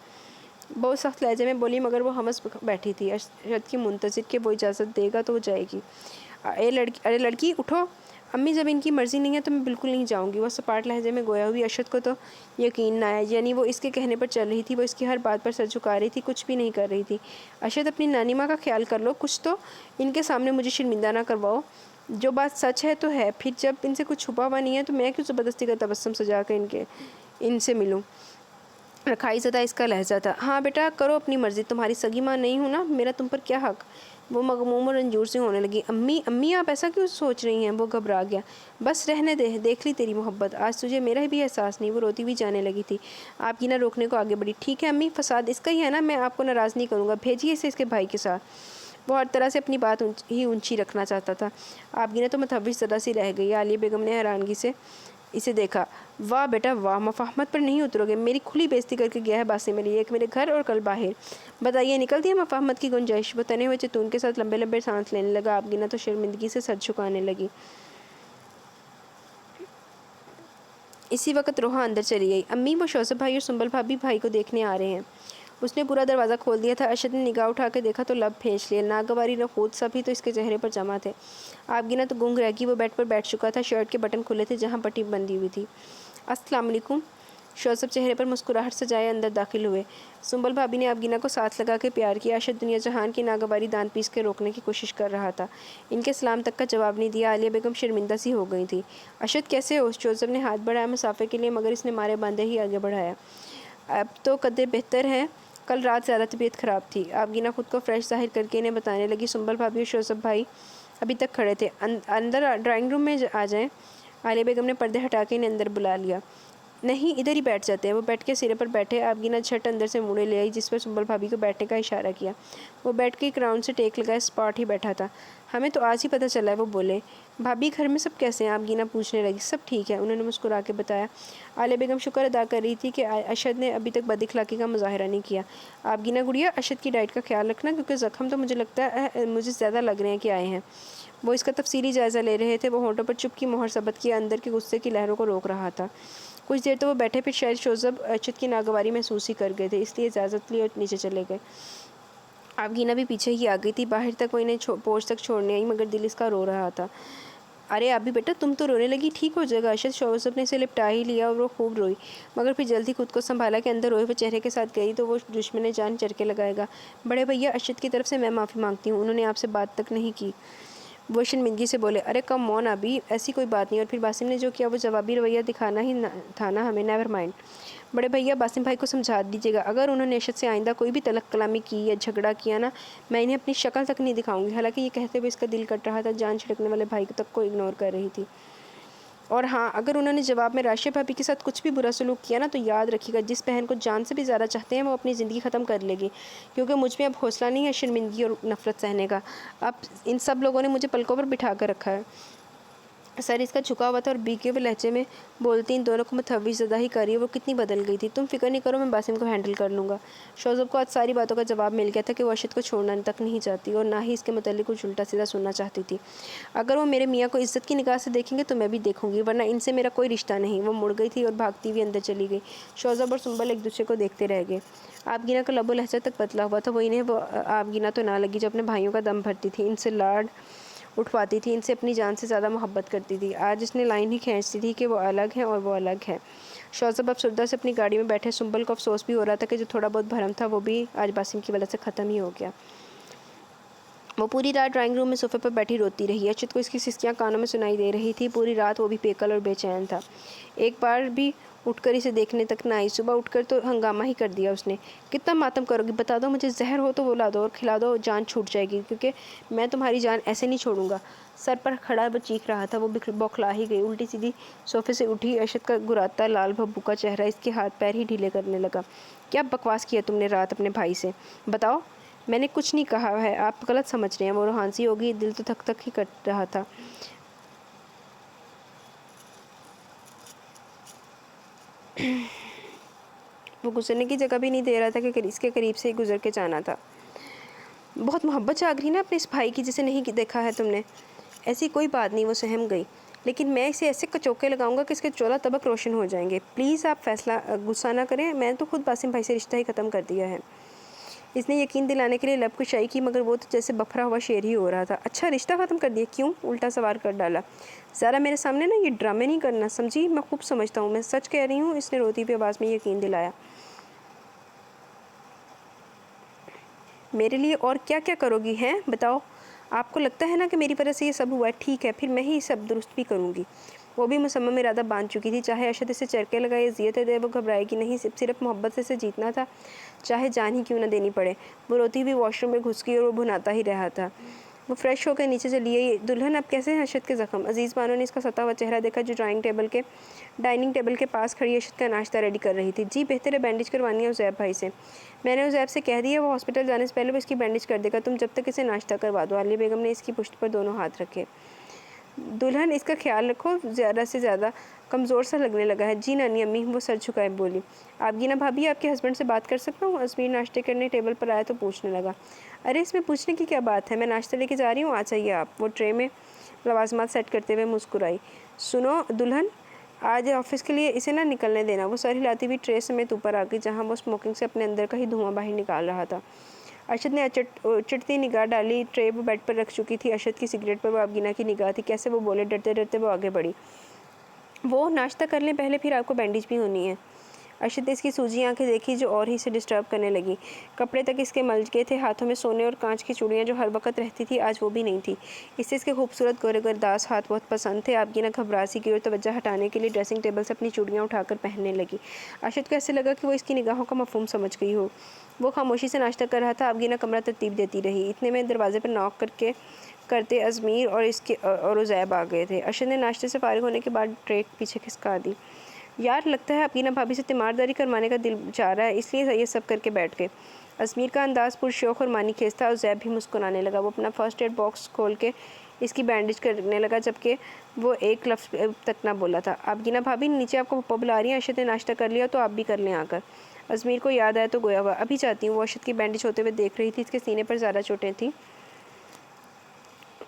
بہت سخت لہجے میں بولی، مگر وہ ہمس بیٹھی تھی، ارشد کی منتظر کہ وہ اجازت دے گا تو وہ جائے گی۔ ارے لڑکی اٹھو، امی جب ان کی مرضی نہیں ہے تو میں بالکل نہیں جاؤں گی۔ وہ سپاٹ لہجے میں گویا ہوئی۔ ارشد کو تو یقین نہ آیا، یعنی وہ اس کے کہنے پر چل رہی تھی، وہ اس کی ہر بات پر سر جھکا رہی تھی، کچھ بھی نہیں کر رہی تھی۔ ارشد اپنی نانی ماں کا خیال کر لو کچھ تو، ان کے سامنے مجھے شرمندہ نہ کرواؤ۔ جو بات سچ ہے تو ہے، پھر جب ان سے کچھ چھپا ہوا نہیں ہے تو میں کیوں زبردستی کا تبسم سجا کر ان سے ملوں؟ رکھائی زدہ اس کا لہجہ تھا۔ ہاں بیٹا کرو اپنی مرضی، تمہاری سگی ماں نہیں ہوں نا، میرا تم پر کیا حق؟ وہ مغموم اور رنجور سے ہونے لگی۔ امی آپ ایسا کیوں سوچ رہی ہیں؟ وہ گھبرا گیا۔ بس رہنے دے، دیکھ لی تیری محبت، آج تجھے میرا بھی احساس نہیں۔ وہ روتی ہوئی جانے لگی تھی۔ آپ گینا روکنے کو آگے بڑھی۔ ٹھیک ہے امی، فساد اس کا ہی ہے نا، میں آپ کو ناراض نہیں کروں گا، بھیجیے اسے اس کے بھائی کے ساتھ۔ وہ ہر طرح سے اپنی بات ہی اونچی رکھنا چاہتا تھا۔ آپ گینا تو متحوش زدہ سی رہ گئی۔ عالیہ بیگم نے حیرانگی سے اسے دیکھا۔ واہ بیٹا واہ، مفاہمت پر نہیں اترو گے؟ میری کھلی بےزتی کر کے گیا ہے باسم علی، ایک میرے گھر اور کل باہر۔ بتائیے نکلتی ہے مفاہمت کی گنجائش؟ وہ تنے ہوئے چتون کے ساتھ لمبے لمبے سانس لینے لگا۔ آپ گینا تو شرمندگی سے سر جھکانے لگی۔ اسی وقت روحا اندر چلی گئی۔ امی وہ شوزب بھائی اور سنبل بھابی بھائی کو دیکھنے آ رہے ہیں۔ اس نے پورا دروازہ کھول دیا تھا۔ ارشد نے نگاہ اٹھا کے دیکھا تو لب بھینچ لیے۔ ناگواری نخوت سبھی تو اس کے چہرے پر جمع تھے۔ آپ گینا تو گنگ رہ گئی۔ وہ بیڈ پر بیٹھ چکا تھا، شرٹ کے بٹن کھلے تھے جہاں پٹی بندھی ہوئی تھی۔ السلام علیکم۔ شوزب چہرے پر مسکراہٹ سجائے اندر داخل ہوئے۔ سنبل بھابی نے آپ گینا کو ساتھ لگا کے پیار کیا۔ ارشد دنیا جہان کی ناگواری دانت پیس کے روکنے کی کوشش کر رہا تھا۔ ان کے سلام تک کا جواب نہیں دیا۔ عالیہ بیگم شرمندہ سی ہو گئی تھی۔ ارشد کیسے ہو؟ شوزب نے ہاتھ بڑھایا مسافے کے لیے، مگر اس نے مارے باندھے ہی آگے بڑھایا۔ اب تو قدرے بہتر ہیں، کل رات زیادہ طبیعت خراب تھی۔ آپ گینا خود کو فریش ظاہر کر کے انہیں بتانے لگی۔ سنبل بھابی اور شوزب بھائی ابھی تک کھڑے تھے۔ اندر ڈرائنگ روم میں آ جائیں۔ عالیہ بیگم نے پردے ہٹا کے انہیں اندر بلا لیا۔ نہیں ادھر ہی بیٹھ جاتے ہیں۔ وہ بیٹھ کے سرے پر بیٹھے۔ آپ گینا جھٹ اندر سے موڑے لے آئی، جس پر سنبل بھابی کو بیٹھنے کا اشارہ کیا۔ وہ بیٹھ کے ایک راؤنڈ سے ٹیک لگائے اسپاٹ ہی بیٹھا تھا۔ ہمیں تو آج ہی پتہ چلا ہے، وہ بولے۔ بھابی گھر میں سب کیسے ہیں؟ آپ گینا پوچھنے لگی۔ سب ٹھیک ہے، انہوں نے مسکرا کے بتایا۔ عالیہ بیگم شکر ادا کر رہی تھی کہ ارشد نے ابھی تک بد اخلاقی کا مظاہرہ نہیں کیا۔ آپ گینا گڑیا ارشد کی ڈائٹ کا خیال رکھنا، کیونکہ زخم تو مجھے لگتا ہے مجھے زیادہ لگ رہے ہیں کہ آئے ہیں۔ وہ اس کا تفصیلی جائزہ لے رہے تھے۔ وہ ہونٹوں پر چپ کی مہر ثبت کیے اندر کے غصے کی لہروں کو روک رہا تھا۔ کچھ دیر تو وہ بیٹھے، پھر شاید شوزب ارشد کی ناگواری محسوس ہی کر گئے تھے، اس لیے اجازت لی اور نیچے چلے گئے۔ آبگینہ بھی پیچھے ہی آ گئی تھی۔ باہر تک وہ انہیں پورچ تک چھوڑنے آئی، مگر دل اس کا رو رہا تھا۔ ارے ابھی بیٹا تم تو رونے لگی، ٹھیک ہو جائے گا۔ ارشد شوزب نے اسے لپٹا ہی لیا اور وہ خوب روئی، مگر پھر جلدی خود کو سنبھالا کہ اندر روئے ہوئے چہرے کے ساتھ گئی تو وہ دشمن جان چرکے لگائے گا۔ بڑے بھیا، ارشد کی طرف سے میں معافی مانگتی ہوں، انہوں نے آپ سے بات تک نہیں کی۔ وہ شرمندگی سے بولے، ارے کم آن ابھی، ایسی کوئی بات نہیں، اور پھر باسم نے جو کیا وہ جوابی رویہ دکھانا ہی تھا نا ہمیں۔ نیور مائنڈ بڑے بھیا، باسم بھائی کو سمجھا دیجیے گا، اگر انہوں نے ارشد سے آئندہ کوئی بھی تلخ کلامی کی یا جھگڑا کیا نا، میں انہیں اپنی شکل تک نہیں دکھاؤں گی۔ حالانکہ یہ کہتے ہوئے اس کا دل کٹ رہا تھا، جان چھڑکنے والے بھائی تک کو اگنور کر رہی تھی۔ اور ہاں، اگر انہوں نے جواب میں راشیہ بھابی کے ساتھ کچھ بھی برا سلوک کیا نا، تو یاد رکھیے گا جس بہن کو جان سے بھی زیادہ چاہتے ہیں وہ اپنی زندگی ختم کر لے گی، کیونکہ مجھ میں اب حوصلہ نہیں ہے شرمندگی اور نفرت سہنے کا۔ اب ان سب لوگوں نے مجھے پلکوں پر بٹھا کر رکھا ہے۔ سر اس کا جھکا ہوا تھا اور بیکے ہوئے لہجے میں بولتی ان دونوں کو متحوش زدہ ہی کر رہی ہے۔ وہ کتنی بدل گئی تھی، تم فکر نہیں کرو، میں باسم کو ہینڈل کر لوں گا۔ شوزب کو آج ساری باتوں کا جواب مل گیا تھا کہ وہ ارشد کو چھوڑنا تک نہیں چاہتی اور نہ ہی اس کے متعلق کچھ الٹا سیدھا سننا چاہتی تھی۔ اگر وہ میرے میاں کو عزت کی نگاہ سے دیکھیں گے تو میں بھی دیکھوں گی، ورنہ ان سے میرا کوئی رشتہ نہیں۔ وہ مڑ گئی تھی اور بھاگتی ہوئی اندر چلی گئی۔ شوزب اور سنبل ایک دوسرے کو دیکھتے رہ گئے۔ آبگینہ کا لب و لہجہ تک بدلا ہوا تھا۔ وہ آبگینہ تو نہ لگی جو اپنے بھائیوں کا دم بھرتی تھی، ان سے لاڈ اٹھواتی تھی، ان سے اپنی جان سے زیادہ محبت کرتی تھی۔ آج اس نے لائن ہی کھینچتی تھی کہ وہ الگ ہیں اور وہ الگ ہے۔ شوزب اب افسردہ سے اپنی گاڑی میں بیٹھے۔ سنبل کو افسوس بھی ہو رہا تھا کہ جو تھوڑا بہت بھرم تھا وہ بھی آج باسم کی وجہ سے ختم ہی ہو گیا۔ وہ پوری رات ڈرائنگ روم میں صوفے پر بیٹھی روتی رہی۔ ارشد کو اس کی سسکیاں کانوں میں سنائی دے رہی تھی۔ پوری رات وہ بھی بے قل اور بے چین تھا، ایک بار بھی اٹھ کر اسے دیکھنے تک نہ آئی۔ صبح اٹھ کر تو ہنگامہ ہی کر دیا اس نے۔ کتنا ماتم کرو گی، بتا دو مجھے، زہر ہو تو وہ لا دو اور کھلا دو، جان چھوٹ جائے گی، کیونکہ میں تمہاری جان ایسے نہیں چھوڑوں گا۔ سر پر کھڑا وہ چیخ رہا تھا۔ وہ بوکھلا ہی گئی، الٹی سیدھی صوفے سے اٹھی۔ ارشد کا گراتا لال بھبو کا چہرہ اس کے ہاتھ پیر ہی ڈھیلے کرنے لگا۔ کیا بکواس کیا تم نے رات اپنے بھائی سے؟ بتاؤ۔ میں نے کچھ نہیں کہا ہے، آپ غلط سمجھ رہے ہیں۔ وہ روحانسی ہو گئی، دل تو تھک تھک ہی کٹ رہا تھا۔ وہ گزرنے کی جگہ بھی نہیں دے رہا تھا کہ اس کے قریب سے گزر کے جانا تھا۔ بہت محبت جاگ رہی نا اپنے اس بھائی کی جسے نہیں دیکھا ہے تم نے۔ ایسی کوئی بات نہیں، وہ سہم گئی، لیکن میں اسے ایسے کچوکے لگاؤں گا کہ اس کے 14 طبق روشن ہو جائیں گے۔ پلیز آپ غصہ نہ کریں، میں تو خود باسم بھائی سے رشتہ ہی ختم کر دیا ہے۔ اس نے یقین دلانے کے لیے لب کشائی کی، مگر وہ تو جیسے بکھرا ہوا شیر ہی ہو رہا تھا۔ اچھا، رشتہ ختم کر دیا؟ کیوں؟ الٹا سوار کر ڈالا۔ ذرا میرے سامنے نا یہ ڈرامے نہیں کرنا، سمجھی؟ میں خوب سمجھتا ہوں، میں سچ کہہ رہی ہوں، اس نے روتی ہوئی آواز میں یقین دلایا۔ میرے لیے اور کیا کیا کرو گی ہیں، بتاؤ؟ آپ کو لگتا ہے نا کہ میری وجہ سے یہ سب ہوا ہے؟ ٹھیک ہے، پھر میں ہی سب درست بھی کروں گی۔ وہ بھی مصمم ارادہ باندھ چکی تھی، چاہے ارشد اسے چرکے لگائے، اذیتیں دے، وہ گھبرائے گی نہیں، صرف محبت سے اسے جیتنا تھا، چاہے جان ہی کیوں نہ دینی پڑے۔ وہ روتی ہوئی واش روم میں گھس گئی اور وہ بھناتا ہی رہا تھا۔ وہ فریش ہو کے نیچے چلی آئی۔ دلہن اب کیسے ہیں ارشد کے زخم؟ عزیز بانو نے اس کا ستا ہوا چہرہ دیکھا جو ڈائننگ ٹیبل کے پاس کھڑی ارشد کا ناشتہ ریڈی کر رہی تھی۔ جی بہتر ہے، بینڈیج کروانی ہے عزیب بھائی سے۔ میں نے عزیب سے کہہ دیا وہ ہاسپٹل جانے سے پہلے وہ اس کی بینڈیج کر دے گا، تم جب تک اسے ناشتہ کروا دو۔ عالیہ بیگم نے اس کی پشت پر دونوں ہاتھ رکھے۔ دلہن اس کا خیال رکھو، زیادہ سے زیادہ کمزور سا لگنے لگا ہے۔ جی نانی امی، وہ سر جھکائے بولی۔ آبگینہ بھابھی، آپ کے ہسبینڈ سے بات کر سکتا ہوں؟ ازمیر ناشتے کرنے ٹیبل پر آیا تو پوچھنے لگا۔ ارے اس میں پوچھنے کی کیا بات ہے، میں ناشتہ لے کے جا رہی ہوں، آ جائیے آپ۔ وہ ٹرے میں لوازمات سیٹ کرتے ہوئے مسکرائی۔ سنو دلہن، آج آفس کے لیے اسے نہ نکلنے دینا۔ وہ سر ہلاتی ہوئی ٹرے سمیت اوپر آ گئی جہاں وہ اسموکنگ سے اپنے اندر کا ہی دھواں باہر نکال رہا تھا۔ ارشد نے چڑھتی نگاہ ڈالی، ٹرے وہ بیڈ پر رکھ چکی تھی۔ ارشد کی سگریٹ پر وہ آبگینہ کی نگاہ تھی، کیسے وہ بولے؟ ڈرتے ڈرتے وہ آگے بڑھی۔ وہ ناشتہ کر لیں پہلے، پھر آپ کو بینڈیج بھی ہونی ہے۔ ارشد نے اس کی سوجی آنکھیں دیکھی جو اور ہی اسے ڈسٹرب کرنے لگی۔ کپڑے تک اس کے مل گئے تھے، ہاتھوں میں سونے اور کانچ کی چوڑیاں جو ہر وقت رہتی تھی آج وہ بھی نہیں تھی۔ اس سے اس کے خوبصورت گورے گرداس ہاتھ بہت پسند تھے۔ آبگینہ گھبرا سی گئی اور توجہ ہٹانے کے لیے ڈریسنگ ٹیبل سے اپنی چوڑیاں اٹھا کر پہننے لگی۔ ارشد کو ایسے لگا کہ وہ اس کی نگاہوں کا مفہوم سمجھ گئی ہو۔ وہ خاموشی سے ناشتہ کر رہا تھا، آبگینہ کمرہ ترتیب دیتی رہی۔ اتنے میں دروازے پر نوک کرتے ازمیر اور عزیب آ گئے تھے۔ ارشد نے ناشتے سے فارغ ہونے کے بعد ٹرے پیچھے کھسکا دی۔ یار لگتا ہے آبگینہ بھابھی سے تیمارداری کروانے کا دل چاہ رہا ہے، اس لیے یہ سب کر کے بیٹھ گئے۔ ازمیر کا انداز پرشوق اور معنی خیز تھا۔ عزیب بھی مسکرانے لگا۔ وہ اپنا فرسٹ ایڈ باکس کھول کے اس کی بینڈیج کرنے لگا، جبکہ وہ ایک لفظ تک نہ بولا تھا۔ آبگینہ بھابھی، نیچے آپ کو پپا بلا رہی ہیں۔ ارشد نے ناشتہ کر لیا تو آپ بھی کر لیں آ کر۔ ازمیر کو یاد آیا تو گویا ہوا، ابھی جاتی ہوں۔ وہ ارشد کی بینڈیج ہوتے ہوئے دیکھ رہی تھی، اس کے سینے پر زیادہ چوٹیں تھیں۔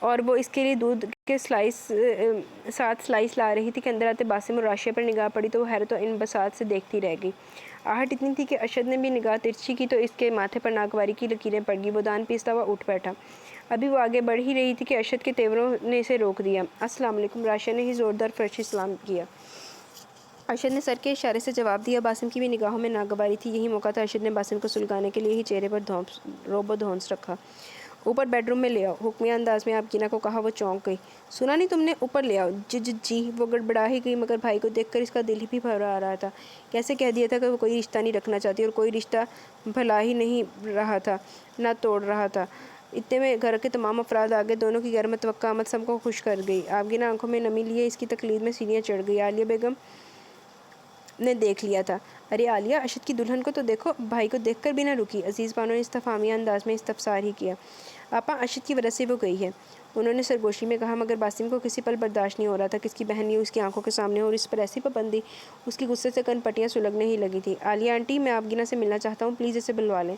اور وہ اس کے لیے دودھ کے ساتھ سلائس لا رہی تھی کہ اندر آتے باسم اور راشیہ پر نگاہ پڑی تو وہ حیرت و ان بساط سے دیکھتی رہ گئی۔ آہٹ اتنی تھی کہ ارشد نے بھی نگاہ ترچھی کی تو اس کے ماتھے پر ناگواری کی لکیریں پڑ گئی۔ وہ دان پیستا ہوا اٹھ بیٹھا۔ ابھی وہ آگے بڑھ ہی رہی تھی کہ ارشد کے تیوروں نے اسے روک دیا۔ السلام علیکم، راشیہ نے ہی زوردار فرشی سلام کیا۔ ارشد نے سر کے اشارے سے جواب دیا۔ باسم کی بھی نگاہوں میں ناگواری تھی۔ یہی موقع تھا ارشد نے باسم کو سلگانے کے لیے ہی چہرے پر روب و دھونس رکھا۔ اوپر بیڈ روم میں لے آؤ، حکمیہ انداز میں آپ گینا کو کہا۔ وہ چونک گئی۔ سنا نہیں تم نے؟ اوپر لے آؤ۔ جی وہ گڑبڑا ہی گئی، مگر بھائی کو دیکھ کر اس کا دل ہی بھی بھر آ رہا تھا۔ کیسے کہہ دیا تھا کہ وہ کوئی رشتہ نہیں رکھنا چاہتی، اور کوئی رشتہ بھلا ہی نہیں رہا تھا، نہ توڑ رہا تھا۔ اتنے میں گھر کے تمام افراد آگے۔ دونوں کی غیر متوقع آمد سب کو خوش کر گئی۔ آپ گینا آنکھوں میں نمی لیے اس کی تقلید میں سینیاں چڑھ گئی۔ عالیہ بیگم نے دیکھ لیا تھا۔ ارے عالیہ، ارشد کی دلہن کو تو دیکھو۔ بھائی کو دیکھ کر بھی نہ رکی۔ عزیز بانو نے استفہامیہ انداز میں استفسار ہی کیا۔ آپا، ارشد کی وجہ سے وہ گئی ہے، انہوں نے سرگوشی میں کہا، مگر باسم کو کسی پل برداشت نہیں ہو رہا تھا کہ اس کی بہن یہ اس کی آنکھوں کے سامنے ہو، اور اس پر ایسی پابندی۔ اس کی غصے سے کن پٹیاں سلگنے ہی لگی تھی۔ عالیہ آنٹی، میں آپ گینا سے ملنا چاہتا ہوں، پلیز اسے بلوا لیں۔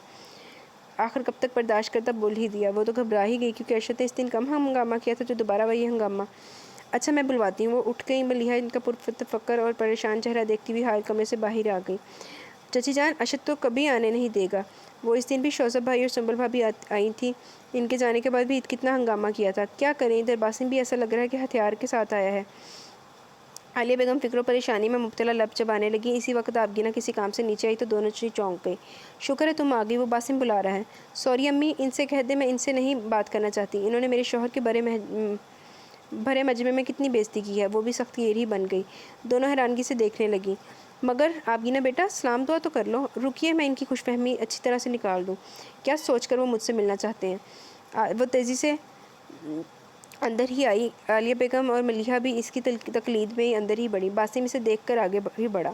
آخر کب تک برداشت کرتا، بول ہی دیا۔ وہ تو گھبرا ہی گئی کیونکہ ارشد نے اس دن کم ہنگامہ کیا تھا، جو دوبارہ وہی ہنگامہ۔ اچھا میں بلواتی ہوں۔ وہ اٹھ گئی۔ ملیحہ ان کا پرتفکر اور پریشان چہرہ دیکھتی ہوئی حال کمرے سے باہر آ گئی۔ چچی جان، ارشد تو کبھی آنے نہیں دے گا۔ وہ اس دن بھی شوزب بھائی اور سنبل بھابھی آئی تھیں، ان کے جانے کے بعد بھی کتنا ہنگامہ کیا تھا۔ کیا کریں، ادھر باسم بھی ایسا لگ رہا ہے کہ ہتھیار کے ساتھ آیا ہے۔ عالیہ بیگم فکر و پریشانی میں مبتلا لب چبانے لگی۔ اسی وقت آپ گینا کسی کام سے نیچے آئی تو دونوں چونک گئی۔ شکر ہے تم آ گئی، وہ باسم بلا رہا ہے۔ سوری امی، ان سے کہہ دے میں ان سے نہیں بات کرنا چاہتی، انہوں نے میرے شوہر کے بھرے مجمع میں کتنی بےزتی کی ہے۔ وہ بھی سخت گیر ہی بن گئی۔ دونوں حیرانگی سے دیکھنے لگی۔ مگر آپ گینا بیٹا، سلام دعا تو کر لو۔ رکیے، میں ان کی خوش فہمی اچھی طرح سے نکال دوں۔ کیا سوچ کر وہ مجھ سے ملنا چاہتے ہیں؟ وہ تیزی سے اندر ہی آئی۔ عالیہ بیگم اور ملیحہ بھی اس کی تقلید میں اندر ہی بڑھی۔ باسم اسے دیکھ کر آگے ہی بڑھا۔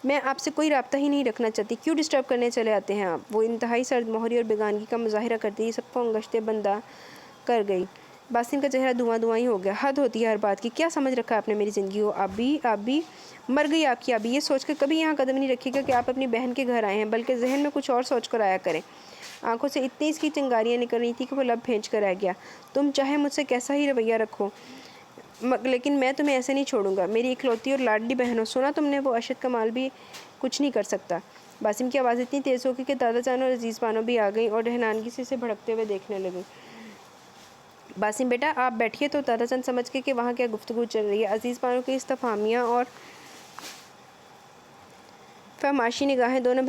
میں آپ سے کوئی رابطہ ہی نہیں رکھنا چاہتی، کیوں ڈسٹرب کرنے چلے آتے ہیں آپ؟ وہ انتہائی سرد مہری اور بیگانگی کا مظاہرہ کرتی سب کو انگشتے بندہ کر گئی۔ باسم کا چہرہ دھواں ہی ہو گیا۔ حد ہوتی ہے ہر بات کی، کیا سمجھ رکھا آپ نے میری زندگی کو؟ آبی مر گئی آپ کی آبی، یہ سوچ کر کبھی یہاں قدم نہیں رکھے گا کہ آپ اپنی بہن کے گھر آئے ہیں، بلکہ ذہن میں کچھ اور سوچ کر آیا کریں۔ آنکھوں سے اتنی اس کی چنگاریاں نکل رہی تھی کہ وہ لب بھینچ کر رہ گیا۔ تم چاہے مجھ سے کیسا ہی رویہ رکھو، لیکن میں تمہیں ایسے نہیں چھوڑوں گا، میری اکلوتی اور لاڈلی بہنوں۔ سنا تم نے؟ وہ ارشد کمال بھی کچھ نہیں کر سکتا۔ باسم کی آواز اتنی تیز ہو گئی کہ دادا جان اور عزیز بانو بھی آ گئیں اور رہنانگی سے اسے بھڑکتے ہوئے دیکھنے لگیں۔ باسم بیٹا آپ بیٹھیے تو۔ دادا جان سمجھ کے کہ وہاں کیا گفتگو چل رہی ہے۔ عزیز بانو کی استفہامیہ اور فحاشی نگاہیں دونوں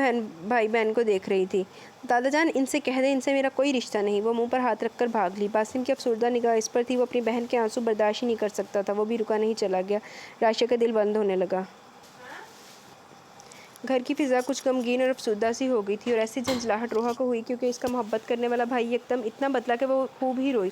بھائی بہن کو دیکھ رہی تھی۔ دادا جان ان سے کہہ دیں ان سے میرا کوئی رشتہ نہیں۔ وہ منہ پر ہاتھ رکھ کر بھاگ لی۔ باسم کی افسردہ نگاہ اس پر تھی، وہ اپنی بہن کے آنسو برداشت ہی نہیں کر سکتا تھا۔ وہ بھی رکا نہیں، چلا گیا۔ راشیہ کا دل بند ہونے لگا۔ گھر کی فضا کچھ غمگین اور افسردہ سی ہو گئی تھی، اور ایسی جھنجھلاہٹ روحا کو ہوئی کیونکہ اس کا محبت کرنے والا بھائی یکدم اتنا بدلا کہ وہ خوب ہی روئی۔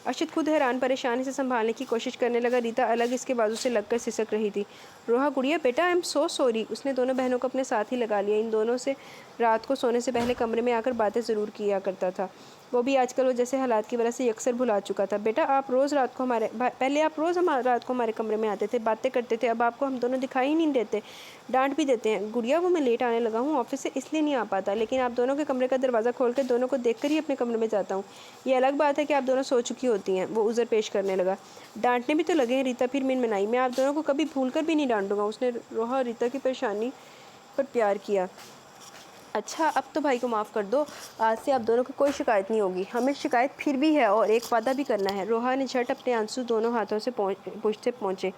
ارشد خود حیران پریشان اسے سنبھالنے کی کوشش کرنے لگا۔ ریتا الگ اس کے بازو سے لگ کر سسک رہی تھی۔ روحا گڑیا بیٹا، آئی ایم سو سوری۔ اس نے دونوں بہنوں کو اپنے ساتھ ہی لگا لیا۔ ان دونوں سے رات کو سونے سے پہلے کمرے میں آ کر باتیں ضرور کیا کرتا تھا۔ وہ بھی آج کل وہ جیسے حالات کی وجہ سے یکسر بھلا چکا تھا۔ بیٹا پہلے آپ روز رات کو ہمارے کمرے میں آتے تھے، باتیں کرتے تھے، اب آپ کو ہم دونوں دکھائی ہی نہیں دیتے، ڈانٹ بھی دیتے ہیں۔ گڑیا وہ میں لیٹ آنے لگا ہوں آفس سے، اس لیے نہیں آ پاتا، لیکن آپ دونوں کے کمرے کا دروازہ کھول کے دونوں کو دیکھ کر ہی اپنے کمرے میں جاتا ہوں۔ یہ الگ بات ہے کہ آپ دونوں سو چکی ہوتی ہیں۔ وہ عذر پیش کرنے لگا۔ ڈانٹنے بھی تو لگے ہیں، ریتا پھر منمنائی۔ میں آپ دونوں کو کبھی بھول کر بھی نہیں ڈانٹوں گا۔ اس نے روحا اور ریتا کی پریشانی پر پیار کیا۔ اچھا اب تو بھائی کو معاف کر دو، آج سے آپ دونوں کو کوئی شکایت نہیں ہوگی۔ ہمیں شکایت پھر بھی ہے، اور ایک وعدہ بھی کرنا ہے۔ روحا نے جھٹ اپنے آنسو دونوں ہاتھوں سے پوچھتے پہنچے۔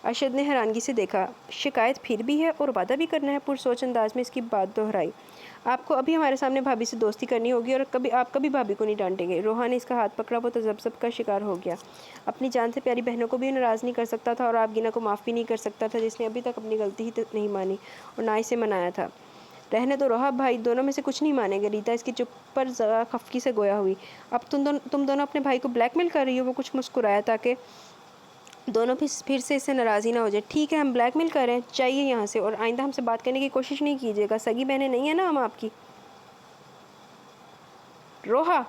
ارشد نے حیرانگی سے دیکھا۔ شکایت پھر بھی ہے اور وعدہ بھی کرنا ہے؟ پرسوچ انداز میں اس کی بات دہرائی۔ آپ کو ابھی ہمارے سامنے بھابھی سے دوستی کرنی ہوگی، اور آپ کبھی بھابھی کو نہیں ڈانٹیں گے۔ روحا نے اس کا ہاتھ پکڑا۔ وہ تذبذب کا شکار ہو گیا۔ اپنی جان سے پیاری بہنوں کو بھی ناراض نہیں کر سکتا تھا، اور آپ گینا کو معاف بھی نہیں کر سکتا تھا، جس نے ابھی تک اپنی غلطی ہی نہیں مانی اور نہ اسے منایا تھا۔ رہنے دو روحا، بھائی دونوں میں سے کچھ نہیں مانیں گے۔ ریتا اس کی چپ پر ذرا خفگی سے گویا ہوئی۔ اب تم دونوں اپنے بھائی کو بلیک میل کر رہی ہو؟ وہ کچھ مسکرایا تاکہ دونوں پھر سے اس سے ناراضی نہ ہو جائے۔ ٹھیک ہے، ہم بلیک میل کر رہے ہیں، چاہیے یہاں سے، اور آئندہ ہم سے بات کرنے کی کوشش نہیں کیجیے گا۔ سگی بہنیں نہیں ہیں نا ہم آپ کی؟ روحا!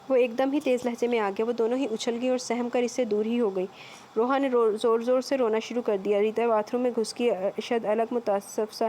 وہ ایک دم ہی تیز لہجے میں آ گیا۔ وہ دونوں ہی اچھل گئی اور سہم کر اس سے دور ہی ہو گئی۔ روحا نے زور زور سے رونا شروع کر دیا۔ ریتا باتھ روم میں گھس گئی۔ ارشد الگ متاسف سا